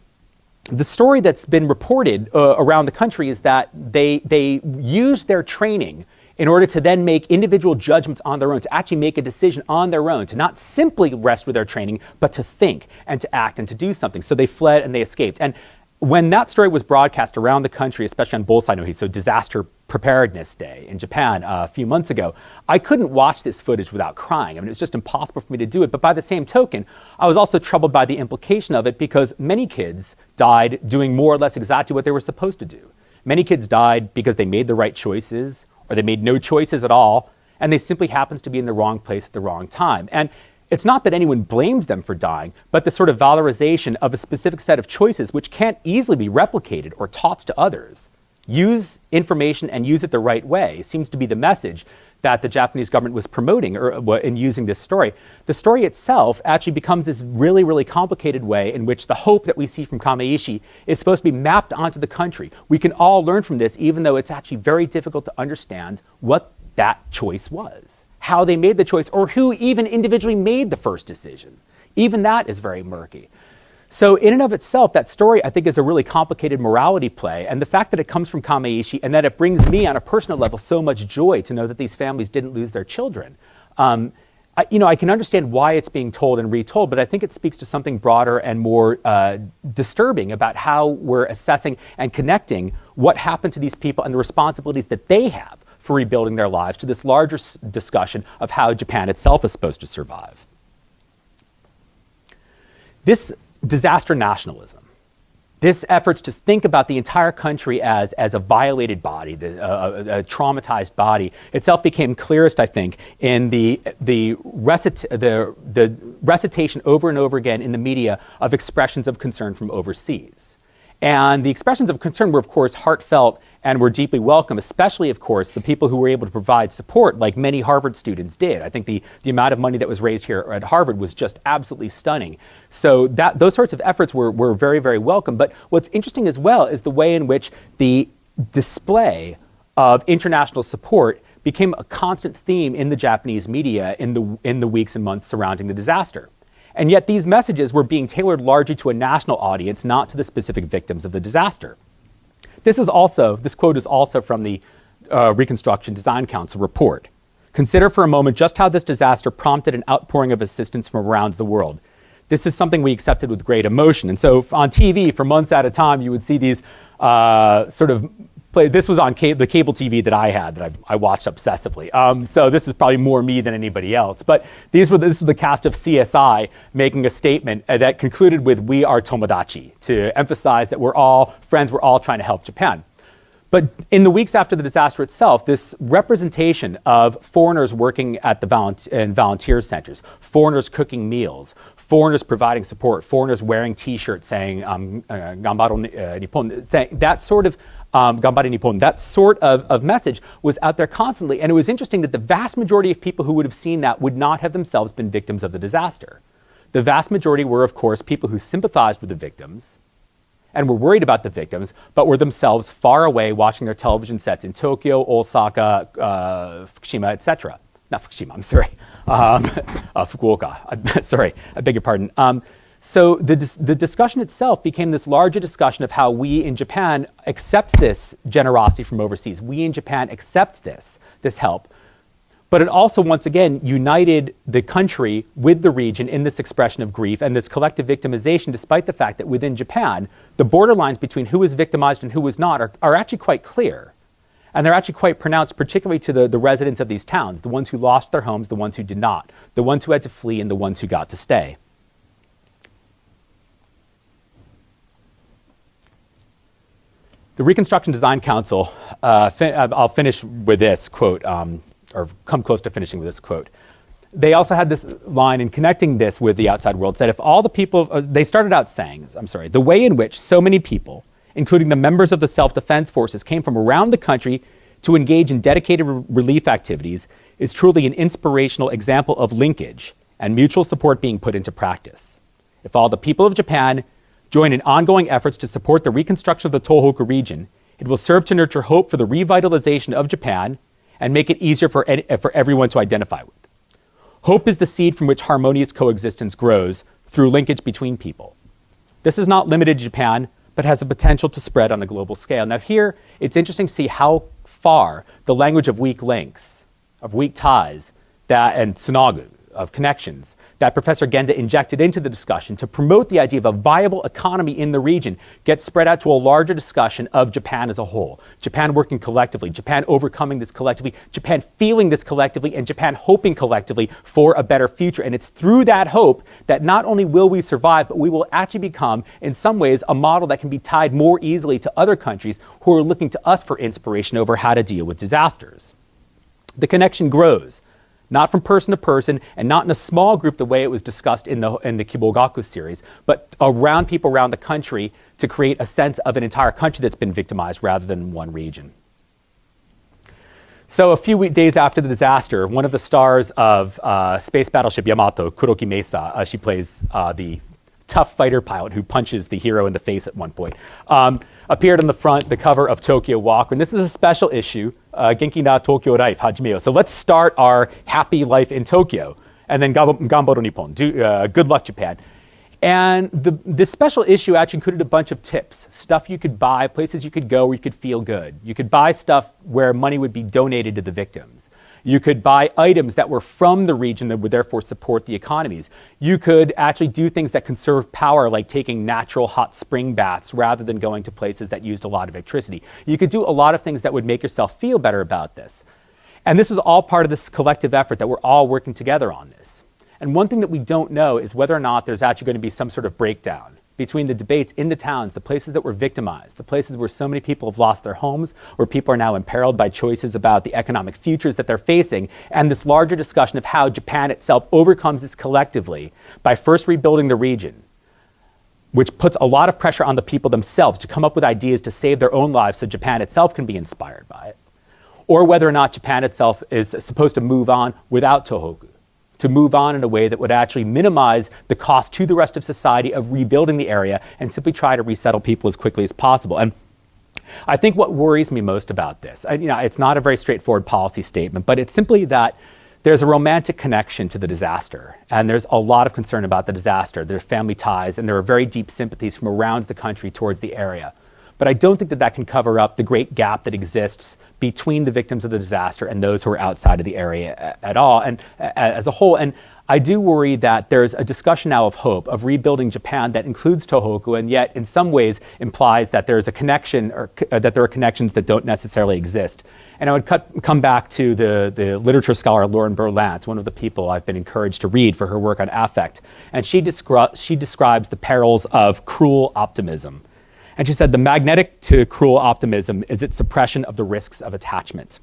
the story that's been reported around the country is that they used their training in order to then make individual judgments on their own, to actually make a decision on their own, to not simply rest with their training, but to think and to act and to do something. So they fled and they escaped. And when that story was broadcast around the country, especially on Bosai no Hi, so Disaster Preparedness Day in Japan a few months ago, I couldn't watch this footage without crying. I mean, it was just impossible for me to do it. But by the same token, I was also troubled by the implication of it because many kids died doing more or less exactly what they were supposed to do. Many kids died because they made the right choices, or they made no choices at all, and they simply happens to be in the wrong place at the wrong time. And it's not that anyone blames them for dying, but the sort of valorization of a specific set of choices which can't easily be replicated or taught to others. Use information and use it the right way seems to be the message that the Japanese government was promoting in using this story. The story itself actually becomes this really, really complicated way in which the hope that we see from Kamaishi is supposed to be mapped onto the country. We can all learn from this, even though it's actually very difficult to understand what that choice was, how they made the choice, or who even individually made the first decision. Even that is very murky. So in and of itself, that story, I think, is a really complicated morality play. And the fact that it comes from Kamaishi and that it brings me on a personal level so much joy to know that these families didn't lose their children. I can understand why it's being told and retold, but I think it speaks to something broader and more disturbing about how we're assessing and connecting what happened to these people and the responsibilities that they have for rebuilding their lives to this larger discussion of how Japan itself is supposed to survive. This disaster nationalism, This effort to think about the entire country as a violated body, a traumatized body, itself became clearest, I think, in the recitation over and over again in the media of expressions of concern from overseas. And the expressions of concern were, of course, heartfelt and were deeply welcome, especially, of course, the people who were able to provide support, like many Harvard students did. I think the amount of money that was raised here at Harvard was just absolutely stunning. So those sorts of efforts were very, very welcome. But what's interesting as well is the way in which the display of international support became a constant theme in the Japanese media in the weeks and months surrounding the disaster. And yet these messages were being tailored largely to a national audience, not to the specific victims of the disaster. This quote is also from the Reconstruction Design Council report. Consider for a moment just how this disaster prompted an outpouring of assistance from around the world. This is something we accepted with great emotion. And so on TV, for months at a time, you would see these this was on the cable TV that I had, that I watched obsessively. So this is probably more me than anybody else. But this was the cast of CSI making a statement that concluded with "We are Tomodachi," to emphasize that we're all friends, we're all trying to help Japan. But in the weeks after the disaster itself, this representation of foreigners working at in volunteer centers, foreigners cooking meals, foreigners providing support, foreigners wearing T-shirts saying "Ganbaro Nippon," saying that sort of Ganbare Nippon, that sort of message was out there constantly. And it was interesting that the vast majority of people who would have seen that would not have themselves been victims of the disaster. The vast majority were, of course, people who sympathized with the victims and were worried about the victims, but were themselves far away watching their television sets in Tokyo, Osaka, Fukushima, etc. Not Fukushima, I'm sorry. Fukuoka, sorry, I beg your pardon. So the discussion itself became this larger discussion of how we in Japan accept this generosity from overseas. We in Japan accept this help. But it also, once again, united the country with the region in this expression of grief and this collective victimization, despite the fact that within Japan, the borderlines between who was victimized and who was not are actually quite clear. And they're actually quite pronounced, particularly to the residents of these towns, the ones who lost their homes, the ones who did not, the ones who had to flee, and the ones who got to stay. The Reconstruction Design Council, I'll finish with this quote, or come close to finishing with this quote. They also had this line in connecting this with the outside world, said if all the people, they started out saying, the way in which so many people, including the members of the self-defense forces, came from around the country to engage in dedicated relief activities is truly an inspirational example of linkage and mutual support being put into practice. If all the people of Japan join in ongoing efforts to support the reconstruction of the Tohoku region, it will serve to nurture hope for the revitalization of Japan and make it easier for everyone to identify with. Hope is the seed from which harmonious coexistence grows through linkage between people. This is not limited to Japan, but has the potential to spread on a global scale. Now here, it's interesting to see how far the language of weak links, of weak ties, and tsunagu, of connections, that Professor Genda injected into the discussion to promote the idea of a viable economy in the region gets spread out to a larger discussion of Japan as a whole. Japan working collectively, Japan overcoming this collectively, Japan feeling this collectively, and Japan hoping collectively for a better future. And it's through that hope that not only will we survive, but we will actually become, in some ways, a model that can be tied more easily to other countries who are looking to us for inspiration over how to deal with disasters. The connection grows. Not from person to person, and not in a small group the way it was discussed in the Kibo Gaku series, but around people around the country to create a sense of an entire country that's been victimized rather than one region. So a few days after the disaster, one of the stars of Space Battleship Yamato, Kuroki Mesa, she plays the tough fighter pilot who punches the hero in the face at one point, appeared on the cover of Tokyo Walker. And this is a special issue, Genki na Tokyo Life Hajime. So let's start our happy life in Tokyo. And then Ganbaro Nippon, good luck Japan. And this special issue actually included a bunch of tips, stuff you could buy, places you could go where you could feel good. You could buy stuff where money would be donated to the victims. You could buy items that were from the region that would therefore support the economies. You could actually do things that conserve power, like taking natural hot spring baths rather than going to places that used a lot of electricity. You could do a lot of things that would make yourself feel better about this. And this is all part of this collective effort that we're all working together on this. And one thing that we don't know is whether or not there's actually going to be some sort of breakdown between the debates in the towns, the places that were victimized, the places where so many people have lost their homes, where people are now imperiled by choices about the economic futures that they're facing, and this larger discussion of how Japan itself overcomes this collectively by first rebuilding the region, which puts a lot of pressure on the people themselves to come up with ideas to save their own lives so Japan itself can be inspired by it, or whether or not Japan itself is supposed to move on without Tohoku, to move on in a way that would actually minimize the cost to the rest of society of rebuilding the area and simply try to resettle people as quickly as possible. And I think what worries me most about this, it's not a very straightforward policy statement, but it's simply that there's a romantic connection to the disaster, and there's a lot of concern about the disaster. There's family ties, and there are very deep sympathies from around the country towards the area. But I don't think that that can cover up the great gap that exists between the victims of the disaster and those who are outside of the area at all, and as a whole. And I do worry that there's a discussion now of hope, of rebuilding Japan that includes Tohoku, and yet in some ways implies that there's a connection, or that there are connections that don't necessarily exist. And I would come back to the literature scholar Lauren Berlantz, one of the people I've been encouraged to read for her work on affect. And she describes the perils of cruel optimism. And she said the magnetic to cruel optimism is its suppression of the risks of attachment.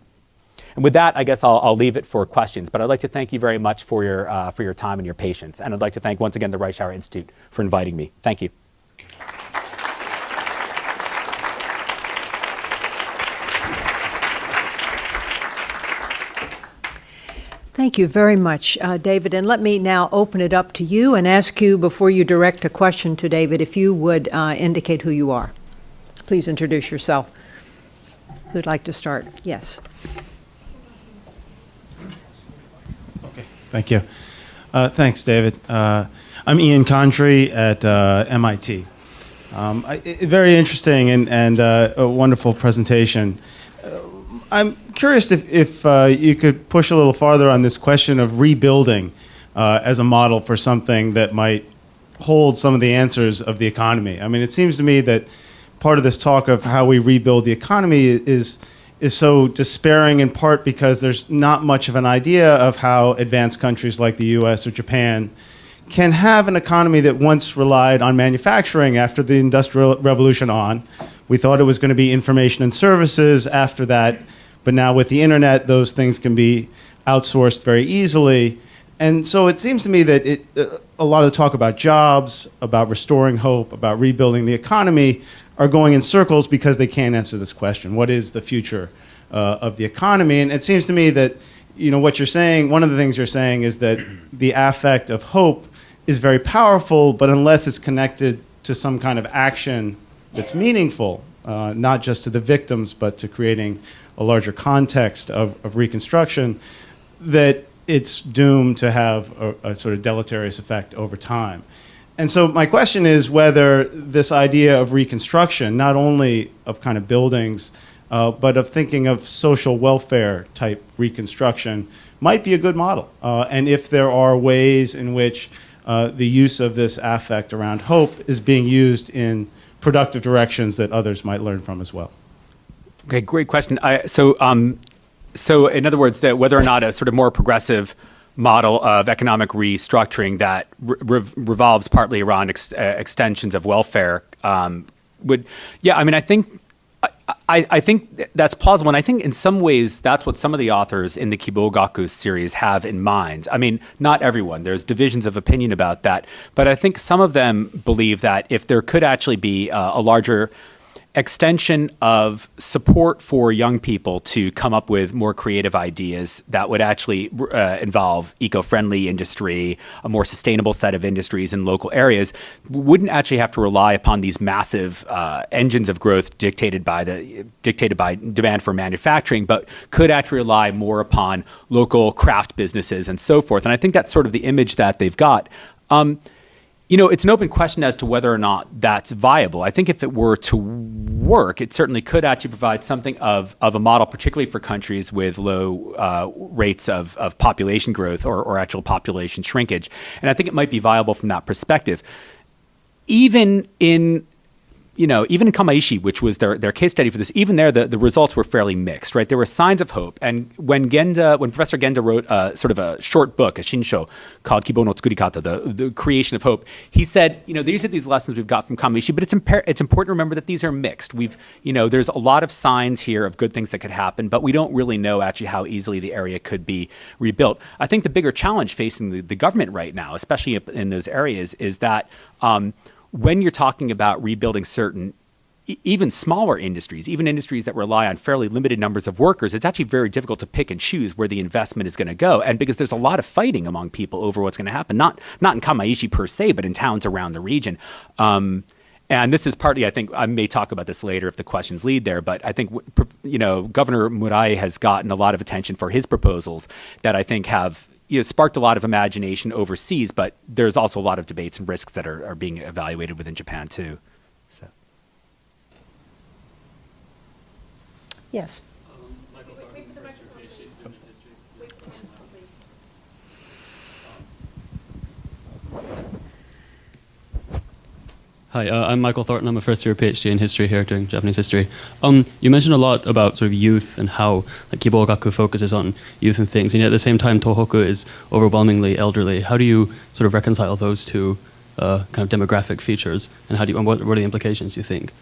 And with that, I guess I'll leave it for questions. But I'd like to thank you very much for your time and your patience. And I'd like to thank once again the Reischauer Institute for inviting me. Thank you. Thank you very much, David. And let me now open it up to you and ask you, before you direct a question to David, if you would indicate who you are. Please introduce yourself. Who'd like to start? Yes. Okay, thank you. Thanks, David. I'm Ian Contry at MIT. Very interesting and a wonderful presentation. I'm curious if you could push a little farther on this question of rebuilding as a model for something that might hold some of the answers of the economy. I mean, it seems to me that part of this talk of how we rebuild the economy is so despairing, in part because there's not much of an idea of how advanced countries like the US or Japan can have an economy that once relied on manufacturing after the Industrial Revolution on. We thought it was going to be information and services after that. But now with the internet, those things can be outsourced very easily. And so it seems to me that a lot of the talk about jobs, about restoring hope, about rebuilding the economy are going in circles because they can't answer this question. What is the future of the economy? And it seems to me that what you're saying, one of the things you're saying is that the affect of hope is very powerful, but unless it's connected to some kind of action that's meaningful, not just to the victims, but to creating a larger context of Reconstruction, that it's doomed to have a sort of deleterious effect over time. And so my question is whether this idea of Reconstruction, not only of kind of buildings, but of thinking of social welfare type Reconstruction, might be a good model. And if there are ways in which the use of this affect around hope is being used in productive directions that others might learn from as well. Okay, great question. So in other words, that whether or not a sort of more progressive model of economic restructuring that revolves partly around extensions of welfare would, yeah, I mean, I think that's plausible, and I think in some ways that's what some of the authors in the Kibo Gaku series have in mind. I mean, not everyone. There's divisions of opinion about that, but I think some of them believe that if there could actually be a larger extension of support for young people to come up with more creative ideas that would actually involve eco-friendly industry, a more sustainable set of industries in local areas, wouldn't actually have to rely upon these massive engines of growth dictated by demand for manufacturing, but could actually rely more upon local craft businesses and so forth. And I think that's sort of the image that they've got. It's an open question as to whether or not that's viable. I think if it were to work, it certainly could actually provide something of a model, particularly for countries with low rates of population growth or actual population shrinkage. And I think it might be viable from that perspective. Even in even in Kamaishi, which was their case study for this, even there, the results were fairly mixed, right? There were signs of hope. And when Professor Genda wrote sort of a short book, a shinsho, called Kibo no Tsukurikata, the creation of hope, he said, these are these lessons we've got from Kamaishi, but it's important to remember that these are mixed. There's a lot of signs here of good things that could happen, but we don't really know actually how easily the area could be rebuilt. I think the bigger challenge facing the government right now, especially in those areas, is that when you're talking about rebuilding certain, even smaller industries, even industries that rely on fairly limited numbers of workers, it's actually very difficult to pick and choose where the investment is going to go. And because there's a lot of fighting among people over what's going to happen, not in Kamaishi per se, but in towns around the region. And this is partly, I think, I may talk about this later if the questions lead there, but I think, Governor Murai has gotten a lot of attention for his proposals that I think have sparked a lot of imagination overseas, but there's also a lot of debates and risks that are being evaluated within Japan too. So. Yes. Hi, I'm Michael Thornton. I'm a first-year PhD in history here, doing Japanese history. You mentioned a lot about sort of youth and how Kibo Gaku focuses on youth and things, and yet at the same time, Tohoku is overwhelmingly elderly. How do you sort of reconcile those two kind of demographic features, and what are the implications, you think,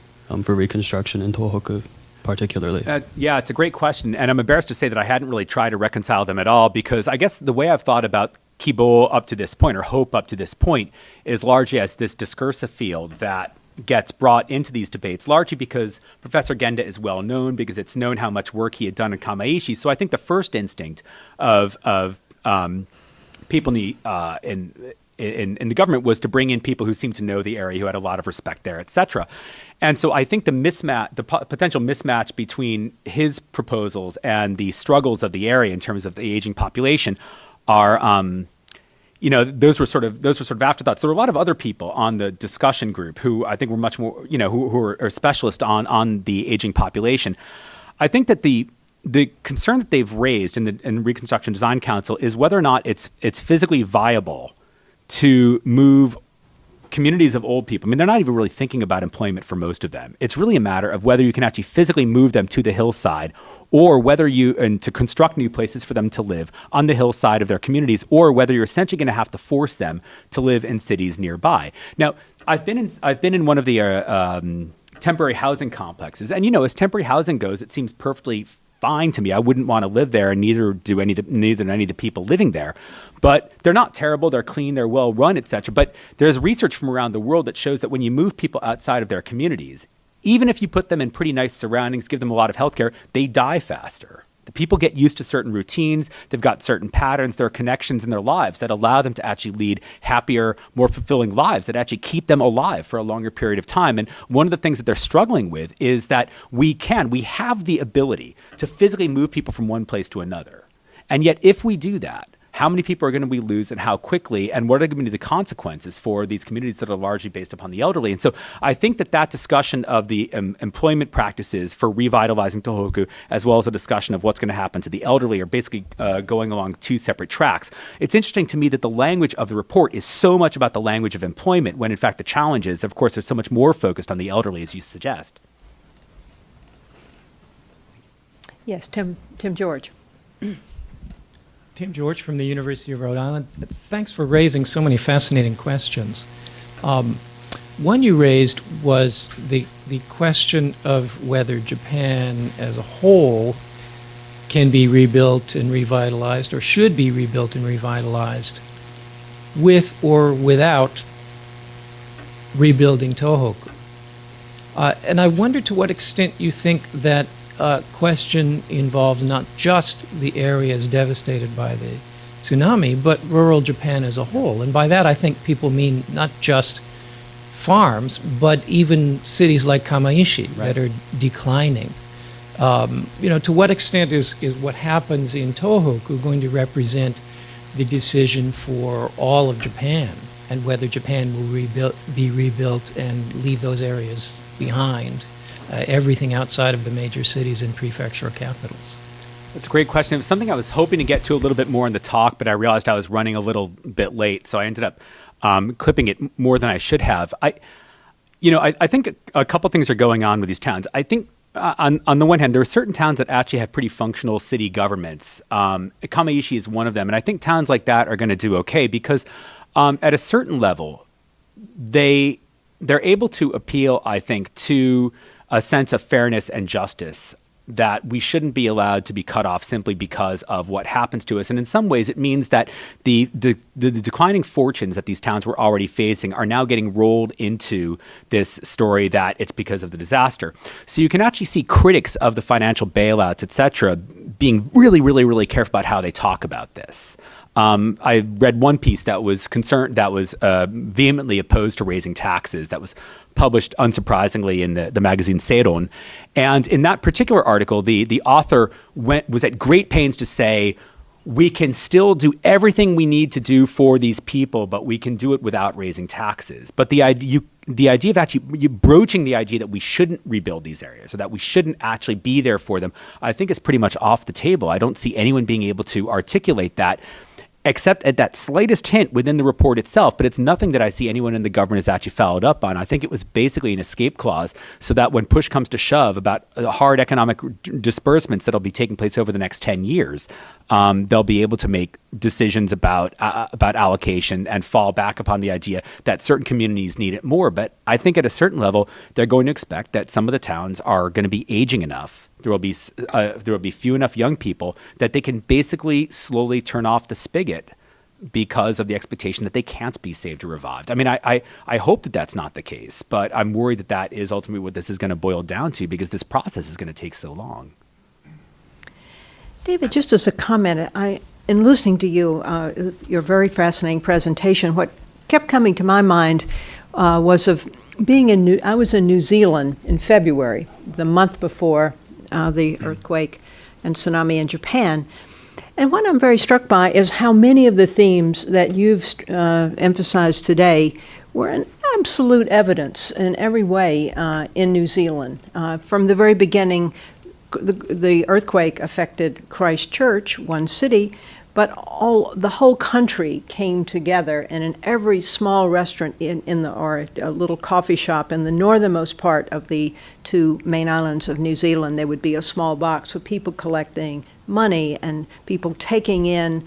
for Reconstruction in Tohoku particularly? Yeah, it's a great question, and I'm embarrassed to say that I hadn't really tried to reconcile them at all, because I guess the way I've thought about Kibo up to this point, or hope up to this point, is largely as this discursive field that gets brought into these debates, largely because Professor Genda is well known, because it's known how much work he had done in Kamaishi. So I think the first instinct of people in the government was to bring in people who seemed to know the area, who had a lot of respect there, etc. And so I think the potential mismatch between his proposals and the struggles of the area in terms of the aging population are, those were sort of afterthoughts. There were a lot of other people on the discussion group who I think were much more, who are specialists on the aging population. I think that the concern that they've raised in Reconstruction Design Council is whether or not it's physically viable to move communities of old people. I mean, they're not even really thinking about employment for most of them. It's really a matter of whether you can actually physically move them to the hillside, or whether to construct new places for them to live on the hillside of their communities, or whether you're essentially going to have to force them to live in cities nearby. Now, I've been in one of the temporary housing complexes, and as temporary housing goes, it seems perfectly fine to me. I wouldn't want to live there, and neither do any of the people living there. But they're not terrible. They're clean. They're well run, etc. But there's research from around the world that shows that when you move people outside of their communities, even if you put them in pretty nice surroundings, give them a lot of healthcare, they die faster. The people get used to certain routines. They've got certain patterns. There are connections in their lives that allow them to actually lead happier, more fulfilling lives that actually keep them alive for a longer period of time. And one of the things that they're struggling with is that we have the ability to physically move people from one place to another. And yet, if we do that, how many people are going to lose and how quickly, and what are going to be the consequences for these communities that are largely based upon the elderly? And so I think that discussion of the employment practices for revitalizing Tohoku, as well as a discussion of what's going to happen to the elderly, are basically going along two separate tracks. It's interesting to me that the language of the report is so much about the language of employment, when in fact the challenge is, of course, they're so much more focused on the elderly, as you suggest. Yes, Tim George. Tim George from the University of Rhode Island. Thanks for raising so many fascinating questions. One you raised was the question of whether Japan as a whole can be rebuilt and revitalized, or should be rebuilt and revitalized, with or without rebuilding Tohoku. And I wonder to what extent you think that question involves not just the areas devastated by the tsunami, but rural Japan as a whole. And by that, I think people mean not just farms, but even cities like Kamaishi that are declining. To what extent is what happens in Tohoku going to represent the decision for all of Japan, and whether Japan will be rebuilt and leave those areas behind? Everything outside of the major cities and prefecture capitals? That's a great question. It was something I was hoping to get to a little bit more in the talk, but I realized I was running a little bit late, so I ended up clipping it more than I should have. I think a couple things are going on with these towns. I think on the one hand, there are certain towns that actually have pretty functional city governments. Kamaishi is one of them. And I think towns like that are going to do okay because at a certain level, they're able to appeal, I think, to a sense of fairness and justice that we shouldn't be allowed to be cut off simply because of what happens to us. And in some ways, it means that the declining fortunes that these towns were already facing are now getting rolled into this story that it's because of the disaster. So you can actually see critics of the financial bailouts, et cetera, being really, really, really careful about how they talk about this. I read one piece that was vehemently opposed to raising taxes that was published, unsurprisingly, in the magazine Seiron. And in that particular article, the author was at great pains to say, we can still do everything we need to do for these people, but we can do it without raising taxes. But the idea of actually broaching the idea that we shouldn't rebuild these areas or that we shouldn't actually be there for them, I think is pretty much off the table. I don't see anyone being able to articulate that, except at that slightest hint within the report itself, but it's nothing that I see anyone in the government has actually followed up on. I think it was basically an escape clause so that when push comes to shove about hard economic disbursements that'll be taking place over the next 10 years, they'll be able to make decisions about allocation and fall back upon the idea that certain communities need it more. But I think at a certain level, they're going to expect that some of the towns are going to be aging enough. There will be few enough young people that they can basically slowly turn off the spigot because of the expectation that they can't be saved or revived. I mean, I hope that that's not the case, but I'm worried that that is ultimately what this is going to boil down to because this process is going to take so long. David, just as a comment, in listening to you, your very fascinating presentation, what kept coming to my mind was of being I was in New Zealand in February, the month before the earthquake and tsunami in Japan. And what I'm very struck by is how many of the themes that you've emphasized today were in absolute evidence in every way in New Zealand. From the very beginning, the earthquake affected Christchurch, one city, but the whole country came together, and in every small restaurant or a little coffee shop in the northernmost part of the two main islands of New Zealand, there would be a small box with people collecting money and people taking in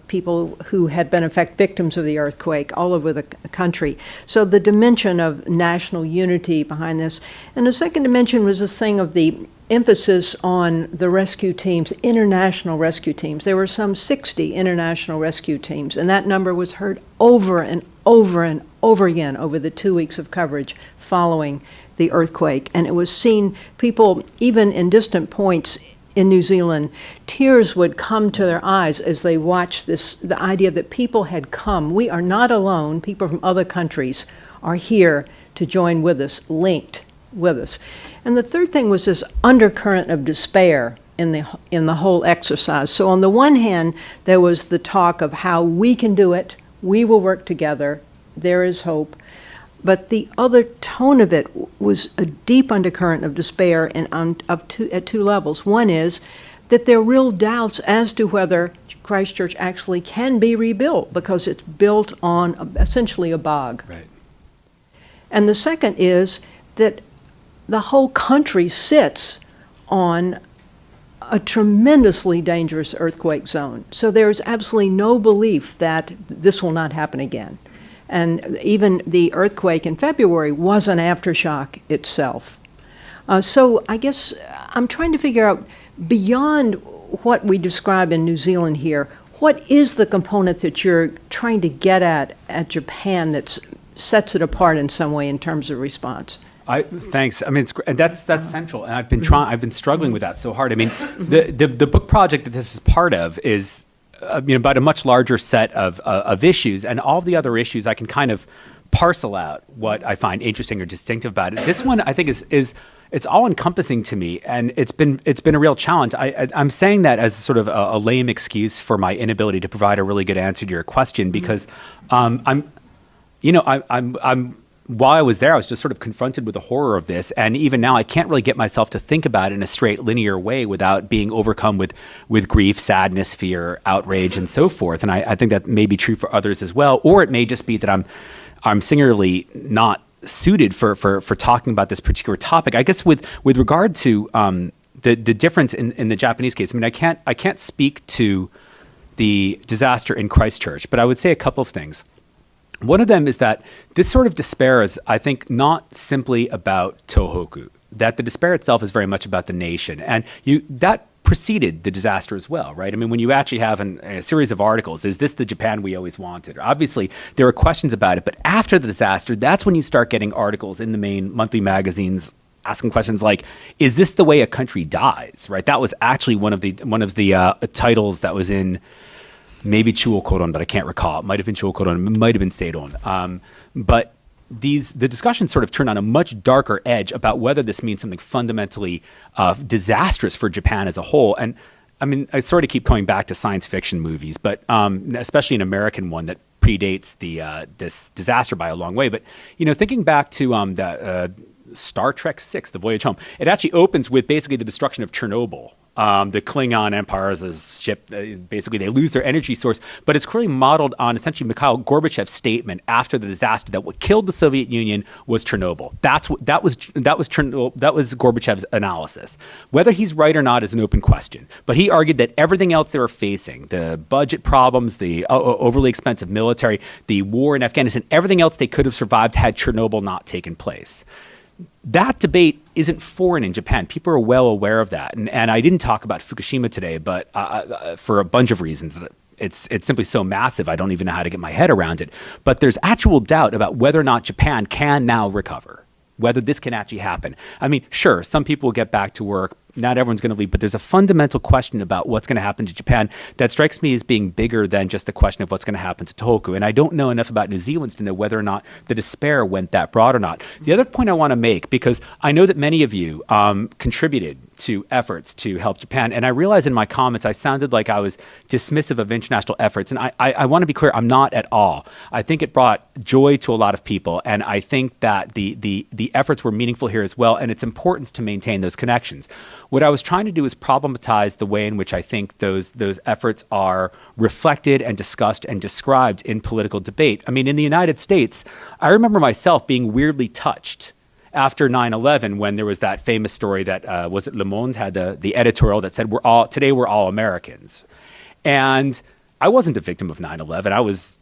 people who had been victims of the earthquake all over the country. So the dimension of national unity behind this. And the second dimension was this thing of the emphasis on the rescue teams, international rescue teams. There were some 60 international rescue teams, and that number was heard over and over and over again over the 2 weeks of coverage following the earthquake. And it was seen, people, even in distant points in New Zealand, tears would come to their eyes as they watched the idea that people had come. We are not alone. People from other countries are here to join with us, linked with us. And the third thing was this undercurrent of despair in the whole exercise. So on the one hand, there was the talk of how we can do it, we will work together, there is hope. But the other tone of it was a deep undercurrent of despair at two levels. One is that there are real doubts as to whether Christchurch actually can be rebuilt because it's built on essentially a bog. Right. And the second is that the whole country sits on a tremendously dangerous earthquake zone. So there's absolutely no belief that this will not happen again. And even the earthquake in February was an aftershock itself. So I guess I'm trying to figure out, beyond what we describe in New Zealand here, what is the component that you're trying to get at Japan that sets it apart in some way in terms of response? Thanks. I mean, that's central, and I've been struggling with that so hard. I mean, the book project that this is part of is about a much larger set of issues, and all the other issues I can kind of parcel out what I find interesting or distinctive about it. This one I think is it's all encompassing to me, and it's been a real challenge. I'm saying that as sort of a lame excuse for my inability to provide a really good answer to your question, because while I was there, I was just sort of confronted with the horror of this. And even now, I can't really get myself to think about it in a straight linear way without being overcome with grief, sadness, fear, outrage, and so forth. And I think that may be true for others as well. Or it may just be that I'm singularly not suited for talking about this particular topic. I guess with regard to the difference in the Japanese case, I mean, I can't speak to the disaster in Christchurch, but I would say a couple of things. One of them is that this sort of despair is, I think, not simply about Tohoku, that the despair itself is very much about the nation. And that preceded the disaster as well, right? I mean, when you actually have a series of articles, is this the Japan we always wanted? Obviously, there were questions about it, but after the disaster, that's when you start getting articles in the main monthly magazines asking questions like, is this the way a country dies, right? That was actually one of the titles that was in maybe Chuo Koron, but I can't recall. It might have been Chuo Koron, it might have been Seiron. But the discussion sort of turned on a much darker edge about whether this means something fundamentally disastrous for Japan as a whole. And I mean, I sort of keep coming back to science fiction movies, but especially an American one that predates this disaster by a long way. But, thinking back to the Star Trek VI, The Voyage Home, it actually opens with basically the destruction of Chernobyl. The Klingon Empire's ship, basically they lose their energy source, but it's clearly modeled on essentially Mikhail Gorbachev's statement after the disaster that what killed the Soviet Union was Chernobyl. That was Gorbachev's analysis. Whether he's right or not is an open question, but he argued that everything else they were facing, the budget problems, the overly expensive military, the war in Afghanistan, everything else they could have survived had Chernobyl not taken place. That debate isn't foreign in Japan. People are well aware of that. And I didn't talk about Fukushima today, but for a bunch of reasons. It's simply so massive, I don't even know how to get my head around it. But there's actual doubt about whether or not Japan can now recover, whether this can actually happen. I mean, sure, some people will get back to work. Not everyone's going to leave, but there's a fundamental question about what's going to happen to Japan that strikes me as being bigger than just the question of what's going to happen to Tohoku. And I don't know enough about New Zealand to know whether or not the despair went that broad or not. The other point I want to make, because I know that many of you contributed to efforts to help Japan, and I realize in my comments I sounded like I was dismissive of international efforts, and I want to be clear, I'm not at all. I think it brought joy to a lot of people, and I think that the efforts were meaningful here as well, and it's important to maintain those connections. What I was trying to do is problematize the way in which I think those efforts are reflected and discussed and described in political debate. I mean, in the United States, I remember myself being weirdly touched after 9/11 when there was that famous story that, was it Le Monde had the editorial that said, today we're all Americans. And I wasn't a victim of 9/11. I was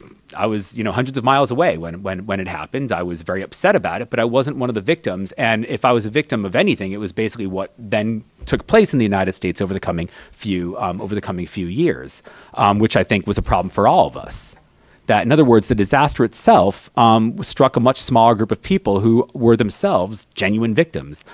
hundreds of miles away when it happened. I was very upset about it, but I wasn't one of the victims. And if I was a victim of anything, it was basically what then took place in the United States over the coming few years, which I think was a problem for all of us. That, in other words, the disaster itself struck a much smaller group of people who were themselves genuine victims.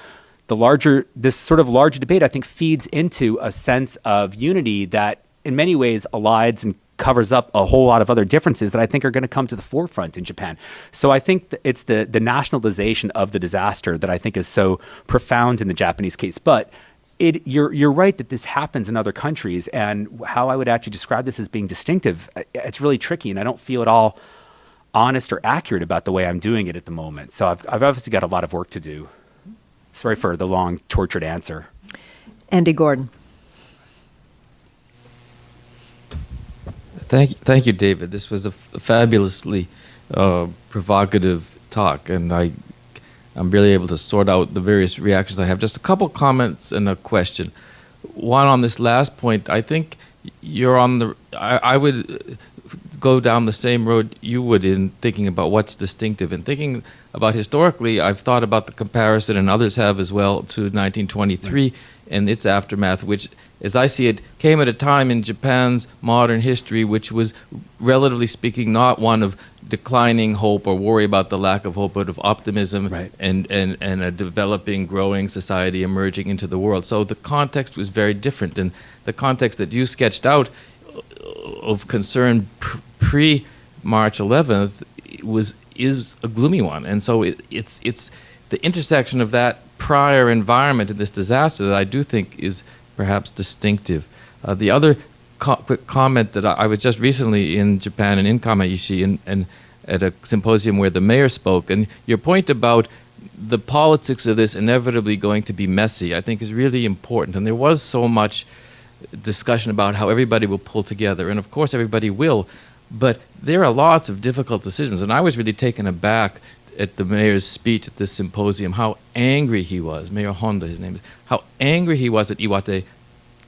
This sort of larger debate, I think, feeds into a sense of unity that in many ways elides and covers up a whole lot of other differences that I think are going to come to the forefront in Japan. So I think it's the nationalization of the disaster that I think is so profound in the Japanese case. But you're right that this happens in other countries, and how I would actually describe this as being distinctive, it's really tricky, and I don't feel at all honest or accurate about the way I'm doing it at the moment. So I've obviously got a lot of work to do. Sorry for the long, tortured answer. Andy Gordon. Thank you, David. This was a fabulously provocative talk, and I'm really able to sort out the various reactions I have. Just a couple comments and a question. One, on this last point, I think you're on the... I would go down the same road you would in thinking about what's distinctive. And thinking about historically, I've thought about the comparison, and others have as well, to 1923 and its aftermath, which, as I see it, came at a time in Japan's modern history which was, relatively speaking, not one of declining hope or worry about the lack of hope, but of optimism, right, and a developing, growing society emerging into the world. So the context was very different, and the context that you sketched out of concern pre-March 11th is a gloomy one. And so it's the intersection of that prior environment and this disaster that I do think is perhaps distinctive. The other quick comment that I was just recently in Japan and in Kamaishi and at a symposium where the mayor spoke, and your point about the politics of this inevitably going to be messy, I think is really important. And there was so much discussion about how everybody will pull together, and of course everybody will, but there are lots of difficult decisions. And I was really taken aback at the mayor's speech at this symposium how angry he was. Mayor Honda, his name is. How angry he was at Iwate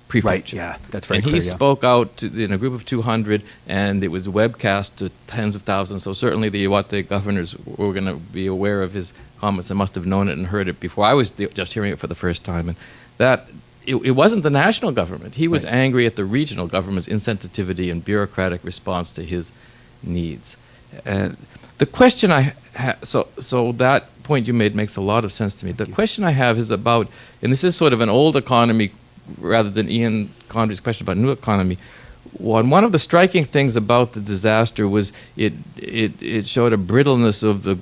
Prefecture. Right, yeah, that's very and clear. he spoke out in a group of 200, and it was webcast to tens of thousands. So certainly the Iwate governors were going to be aware of his comments and must have known it and heard it before. I was just hearing it for the first time, and that it wasn't the national government. He was angry at the regional government's insensitivity and bureaucratic response to his needs. And the question I so that point you made makes a lot of sense to me. The question I have is about, and this is sort of an old economy rather than Ian Condry's question about new economy. One of the striking things about the disaster was it showed a brittleness of the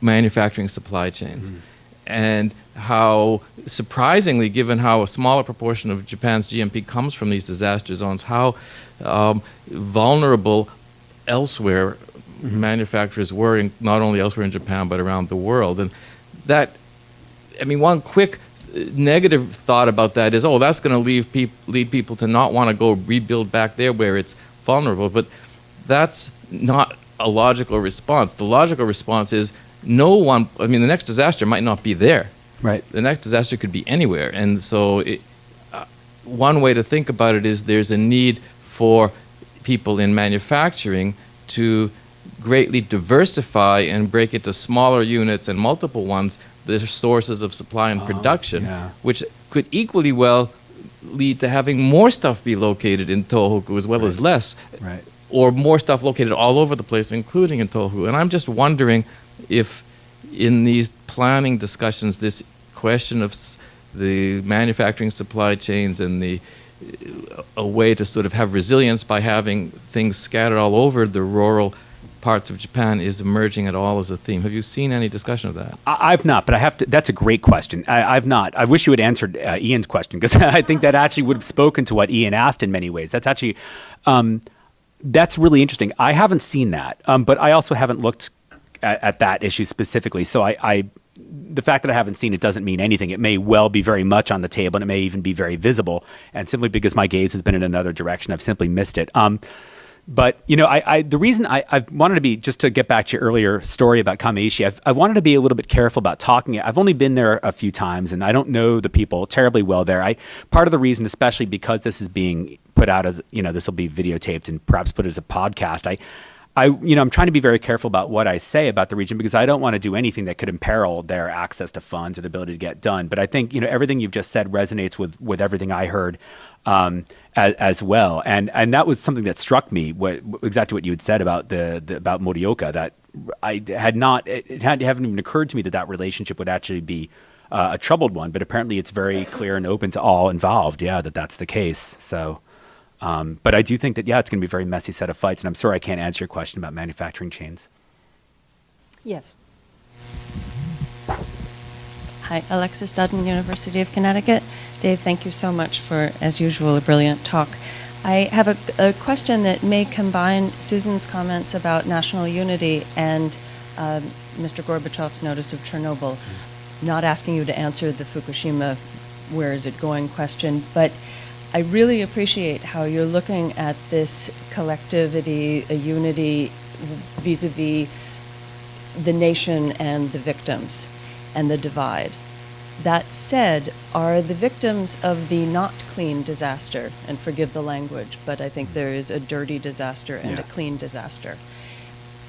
manufacturing supply chains. And how, surprisingly, given how a smaller proportion of Japan's GNP comes from these disaster zones, how vulnerable elsewhere manufacturers were, not only elsewhere in Japan, but around the world. And that, I mean, one quick negative thought about that is, oh, that's going to lead people to not want to go rebuild back there where it's vulnerable. But that's not a logical response. The logical response is, the next disaster might not be there. Right. The next disaster could be anywhere. And so one way to think about it is there's a need for people in manufacturing to greatly diversify and break into smaller units and multiple ones, the sources of supply and production, which could equally well lead to having more stuff be located in Tohoku as well as less, or more stuff located all over the place, including in Tohoku. And I'm just wondering if in these planning discussions, this question of the manufacturing supply chains and a way to sort of have resilience by having things scattered all over the rural parts of Japan is emerging at all as a theme. Have you seen any discussion of that? I've not, but I have to. That's a great question. I've not. I wish you had answered Ian's question, because I think that actually would have spoken to what Ian asked in many ways. That's actually, that's really interesting. I haven't seen that, but I also haven't looked at that issue specifically. So the fact that I haven't seen it doesn't mean anything. It may well be very much on the table, and it may even be very visible. And simply because my gaze has been in another direction, I've simply missed it. But, the reason I've wanted to be, just to get back to your earlier story about Kamaishi, I wanted to be a little bit careful about talking. I've only been there a few times, and I don't know the people terribly well there. Part of the reason, especially because this is being put out as, this will be videotaped and perhaps put as a podcast, I'm trying to be very careful about what I say about the region, because I don't want to do anything that could imperil their access to funds or the ability to get done. But I think, everything you've just said resonates with everything I heard as well. And that was something that struck me, exactly what you had said about about Morioka, that it hadn't even occurred to me that relationship would actually be a troubled one. But apparently it's very clear and open to all involved, that's the case. So... but I do think that, it's going to be a very messy set of fights, and I'm sorry I can't answer your question about manufacturing chains. Yes. Hi, Alexis Dudden, University of Connecticut. Dave, thank you so much for, as usual, a brilliant talk. I have a question that may combine Susan's comments about national unity and Mr. Gorbachev's notice of Chernobyl. Not asking you to answer the Fukushima, where is it going question, but I really appreciate how you're looking at this collectivity, a unity vis-a-vis the nation and the victims and the divide. That said, are the victims of the not clean disaster, and forgive the language, but I think there is a dirty disaster and a clean disaster,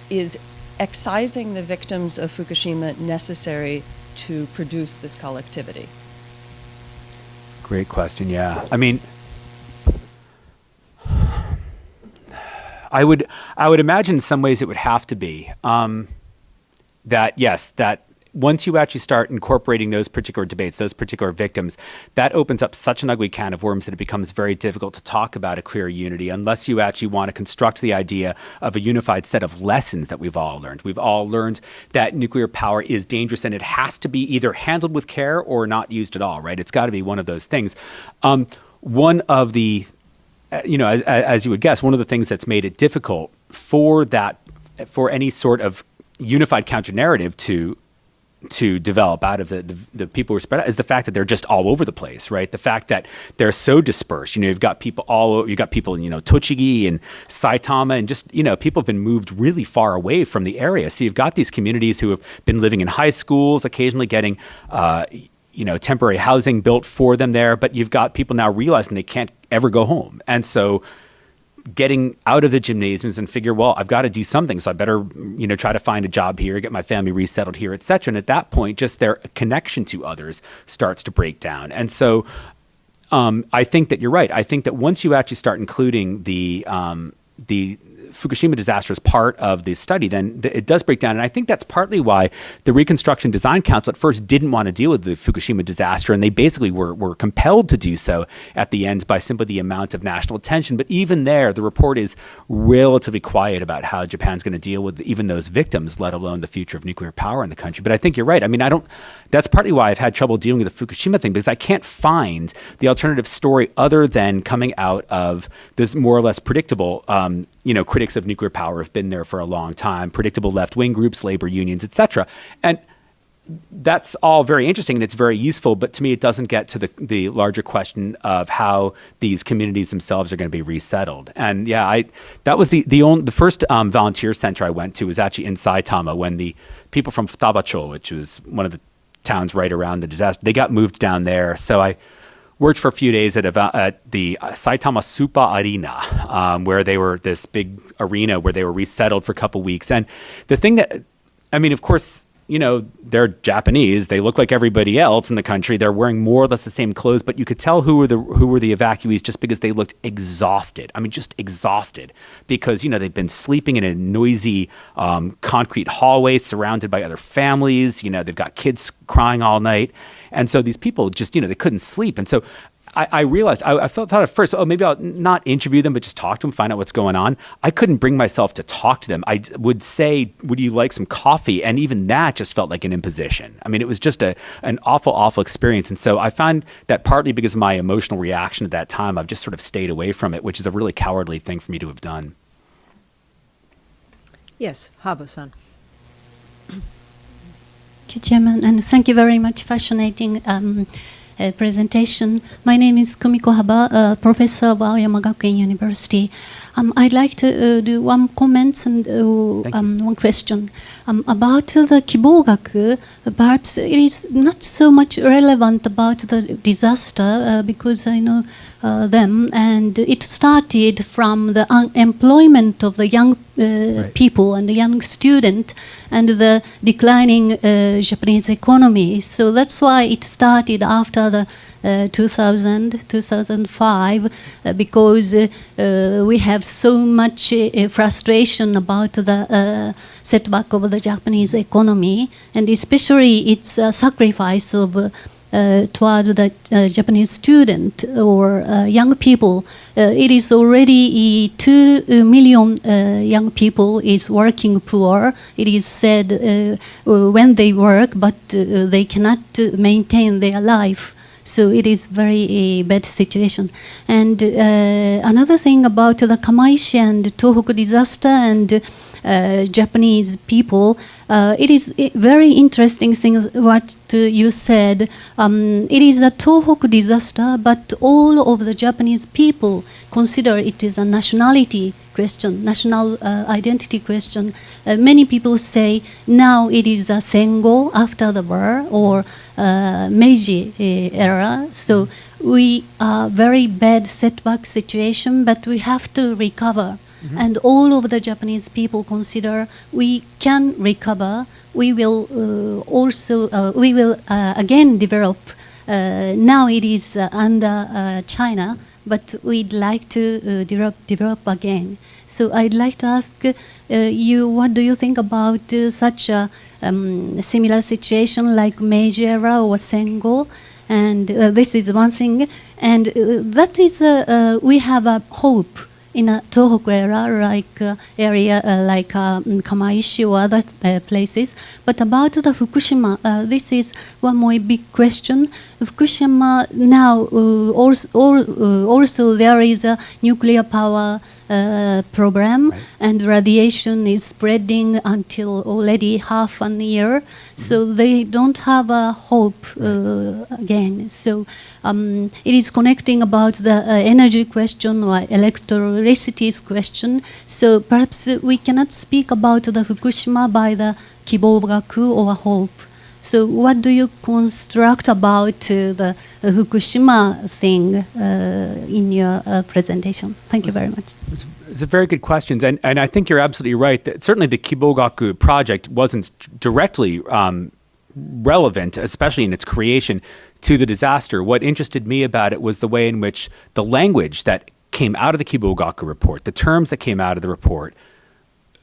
is excising the victims of Fukushima necessary to produce this collectivity? Great question. Yeah, I mean, I would imagine in some ways it would have to be that once you actually start incorporating those particular debates, those particular victims, that opens up such an ugly can of worms that it becomes very difficult to talk about a clear unity unless you actually want to construct the idea of a unified set of lessons that we've all learned. We've all learned that nuclear power is dangerous and it has to be either handled with care or not used at all, right? It's got to be one of those things. One of the, as you would guess, one of the things that's made it difficult for any sort of unified counter-narrative to to develop out of the people who are spread out is the fact that they're just all over the place, right? The fact that they're so dispersed. You've got people in, Tochigi and Saitama, and just, people have been moved really far away from the area. So you've got these communities who have been living in high schools, occasionally getting, temporary housing built for them there, but you've got people now realizing they can't ever go home. And so getting out of the gymnasiums and figure, well, I've got to do something, so I better, try to find a job here, get my family resettled here, etc. And at that point, just their connection to others starts to break down. And so I think that you're right. I think that once you actually start including the Fukushima disaster as part of the study, then it does break down. And I think that's partly why the Reconstruction Design Council at first didn't want to deal with the Fukushima disaster, and they basically were compelled to do so at the end by simply the amount of national attention. But even there, the report is relatively quiet about how Japan's going to deal with even those victims, let alone the future of nuclear power in the country. But I think you're right. I mean, that's partly why I've had trouble dealing with the Fukushima thing, because I can't find the alternative story other than coming out of this more or less predictable, critics of nuclear power have been there for a long time, predictable left-wing groups, labor unions, etc. And that's all very interesting and it's very useful, but to me it doesn't get to the larger question of how these communities themselves are going to be resettled. And that was the first volunteer center I went to was actually in Saitama, when the people from Futabacho, which was one of the towns right around the disaster, they got moved down there. So I worked for a few days at the Saitama Super Arena, where they were this big arena where they were resettled for a couple weeks. And the thing that, of course, they're Japanese. They look like everybody else in the country. They're wearing more or less the same clothes, but you could tell who were the evacuees just because they looked exhausted. Just exhausted because, they've been sleeping in a noisy concrete hallway surrounded by other families. They've got kids crying all night. And so these people just, they couldn't sleep. And so I realized, I thought at first, maybe I'll not interview them, but just talk to them, find out what's going on. I couldn't bring myself to talk to them. I would say, would you like some coffee? And even that just felt like an imposition. It was just an awful, awful experience. And so I found that partly because of my emotional reaction at that time, I've just sort of stayed away from it, which is a really cowardly thing for me to have done. Yes, Haba-san. Thank you, Chairman, and thank you very much. Fascinating presentation. My name is Kumiko Haba, professor of Aoyama Gakuen University. I'd like to do one comment and one question about the Kibo Gaku. Perhaps it is not so much relevant about the disaster because I know them, and it started from the unemployment of the young people and the young student and the declining Japanese economy. So that's why it started after the 2005 because we have so much frustration about the setback of the Japanese economy, and especially its sacrifice of toward the Japanese student or young people. It is already 2 million young people is working poor. It is said when they work, but they cannot maintain their life. So it is very bad situation. And another thing about the Kamaishi and Tohoku disaster and Japanese people, it is a very interesting thing what you said. It is a Tohoku disaster, but all of the Japanese people consider it is a nationality question, national identity question. Many people say now it is a Sengo after the war or Meiji era. So we are very bad setback situation, but we have to recover. Mm-hmm. And all of the Japanese people consider we can recover. We will again develop. Now it is under China, but we'd like to develop again. So I'd like to ask you, what do you think about such a similar situation like Meiji era or Sengo? And this is one thing. And that is, we have a hope in a Tohoku era, like area like Kamaishi or other places. But about the Fukushima, this is one more big question. Fukushima now also there is a nuclear power program, Right. and radiation is spreading until already half an year. So they don't have a hope again. So it is connecting about the energy question or electricity's question. So perhaps we cannot speak about the Fukushima by the Kibo Gaku or hope. So what do you construct about the Fukushima thing in your presentation? Thank you very much. It's a very good questions, and I think you're absolutely right that certainly the Kibo Gaku project wasn't directly relevant, especially in its creation, to the disaster. What interested me about it was the way in which the language that came out of the Kibo Gaku report, the terms that came out of the report,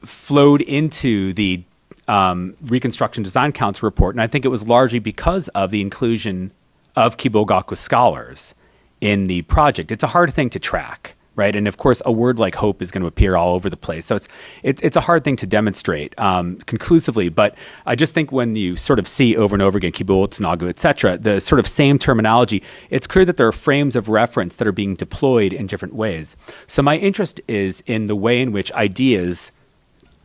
flowed into the Reconstruction Design Council report, and I think it was largely because of the inclusion of Kibo Gaku scholars in the project. It's a hard thing to track, right? And of course, a word like hope is going to appear all over the place. So it's a hard thing to demonstrate conclusively. But I just think when you sort of see over and over again Kibo Tsunagu, etc., the sort of same terminology, it's clear that there are frames of reference that are being deployed in different ways. So my interest is in the way in which ideas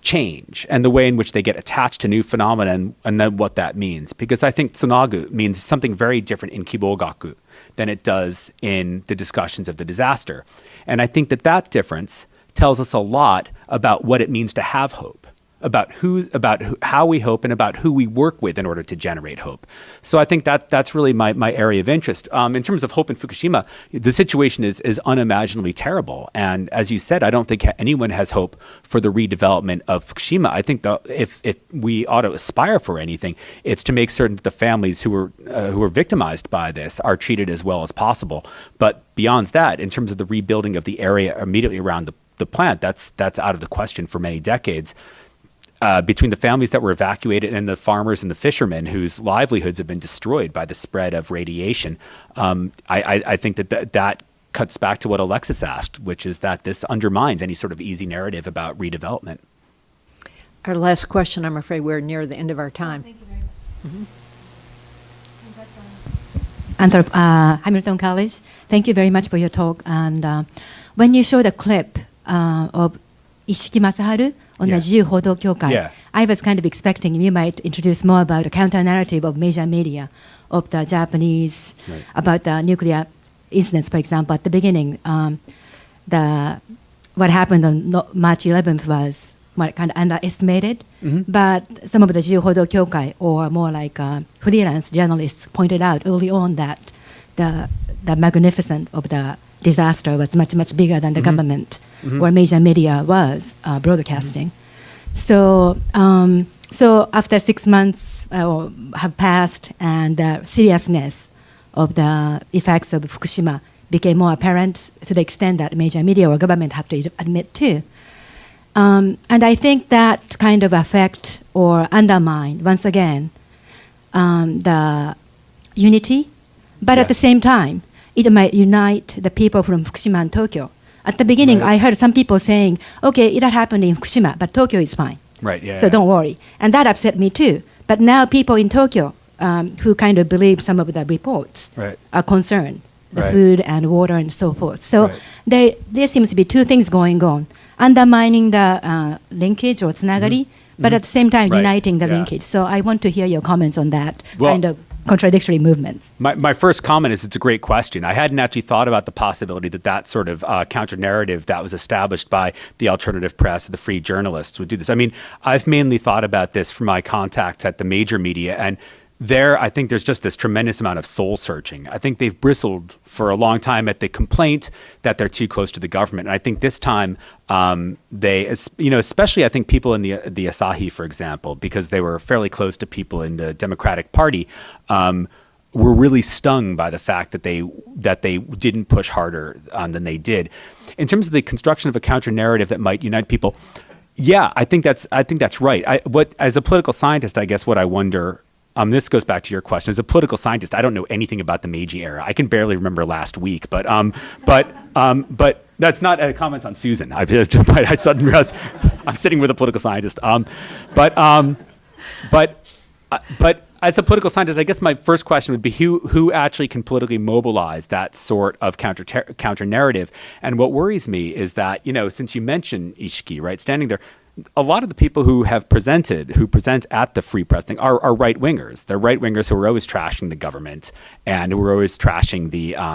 change and the way in which they get attached to new phenomena and then what that means. Because I think tsunagu means something very different in Kibo Gaku than it does in the discussions of the disaster. And I think that difference tells us a lot about what it means to have hope, about how we hope and about who we work with in order to generate hope. So I think that's really my area of interest. In terms of hope in Fukushima, the situation is unimaginably terrible. And as you said, I don't think anyone has hope for the redevelopment of Fukushima. I think if we ought to aspire for anything, it's to make certain that the families who were victimized by this are treated as well as possible. But beyond that, in terms of the rebuilding of the area immediately around the plant, that's out of the question for many decades. Between the families that were evacuated and the farmers and the fishermen whose livelihoods have been destroyed by the spread of radiation, I think that cuts back to what Alexis asked, which is that this undermines any sort of easy narrative about redevelopment. Our last question, I'm afraid we're near the end of our time. Thank you very much. Hamilton College, thank you very much for your talk. And when you showed a clip of Ishiki Masaharu on the Jiu Hodo Kyokai, I was kind of expecting you might introduce more about the counter-narrative of major media of the Japanese, about the nuclear incidents, for example. At the beginning, what happened on March 11th was kind of underestimated, but some of the Jiu Hodo Kyokai, or more like freelance journalists, pointed out early on that the magnificence of the disaster was much, much bigger than the government or major media was broadcasting. So after 6 months have passed, and the seriousness of the effects of Fukushima became more apparent to the extent that major media or government have to admit to. And I think that kind of affect or undermine, once again, the unity, but at the same time, it might unite the people from Fukushima and Tokyo. At the beginning, I heard some people saying, okay, it happened in Fukushima, but Tokyo is fine. So don't worry. And that upset me too. But now people in Tokyo who kind of believe some of the reports are concerned, the food and water and so forth. So there seems to be two things going on, undermining the linkage or tsunagari, but at the same time uniting the linkage. So I want to hear your comments on that kind of contradictory movements. My first comment is it's a great question. I hadn't actually thought about the possibility that sort of counter-narrative that was established by the alternative press, the free journalists would do this. I mean, I've mainly thought about this from my contacts at the major media, and there, I think there's just this tremendous amount of soul searching. I think they've bristled for a long time at the complaint that they're too close to the government. And I think this time they, especially I think people in the Asahi, for example, because they were fairly close to people in the Democratic Party, were really stung by the fact that they didn't push harder than they did. In terms of the construction of a counter narrative that might unite people, yeah, I think that's right. As a political scientist, I guess what I wonder. This goes back to your question. As a political scientist, I don't know anything about the Meiji era. I can barely remember last week, but that's not a comment on Susan. I suddenly realized I'm sitting with a political scientist. But as a political scientist, I guess my first question would be who actually can politically mobilize that sort of counter narrative? And what worries me is that, since you mentioned Ishiki, right, standing there, a lot of the people who present at the Free Press thing are right-wingers. They're right-wingers who are always trashing the government and who are always trashing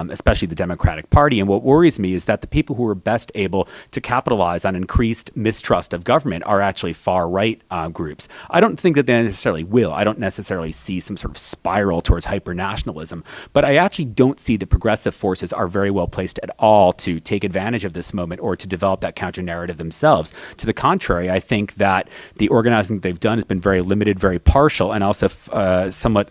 especially the Democratic Party. And what worries me is that the people who are best able to capitalize on increased mistrust of government are actually far-right groups. I don't think that they necessarily will. I don't necessarily see some sort of spiral towards hyper-nationalism, but I actually don't see the progressive forces are very well placed at all to take advantage of this moment or to develop that counter-narrative themselves. To the contrary, I think that the organizing that they've done has been very limited, very partial, and also somewhat,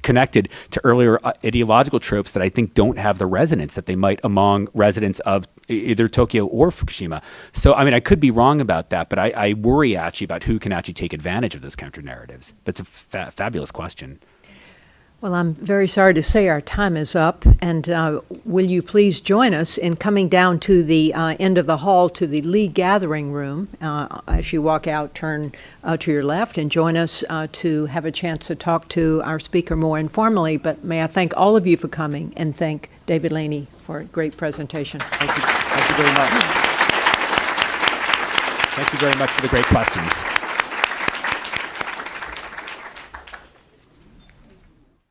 connected to earlier ideological tropes that I think don't have the resonance that they might among residents of either Tokyo or Fukushima. So, I could be wrong about that, but I worry actually about who can actually take advantage of those counter narratives. That's a fabulous question. Well, I'm very sorry to say our time is up, and will you please join us in coming down to the end of the hall to the Lee Gathering Room. As you walk out, turn to your left and join us to have a chance to talk to our speaker more informally. But may I thank all of you for coming and thank David Leheny for a great presentation. Thank you very much. Thank you very much for the great questions.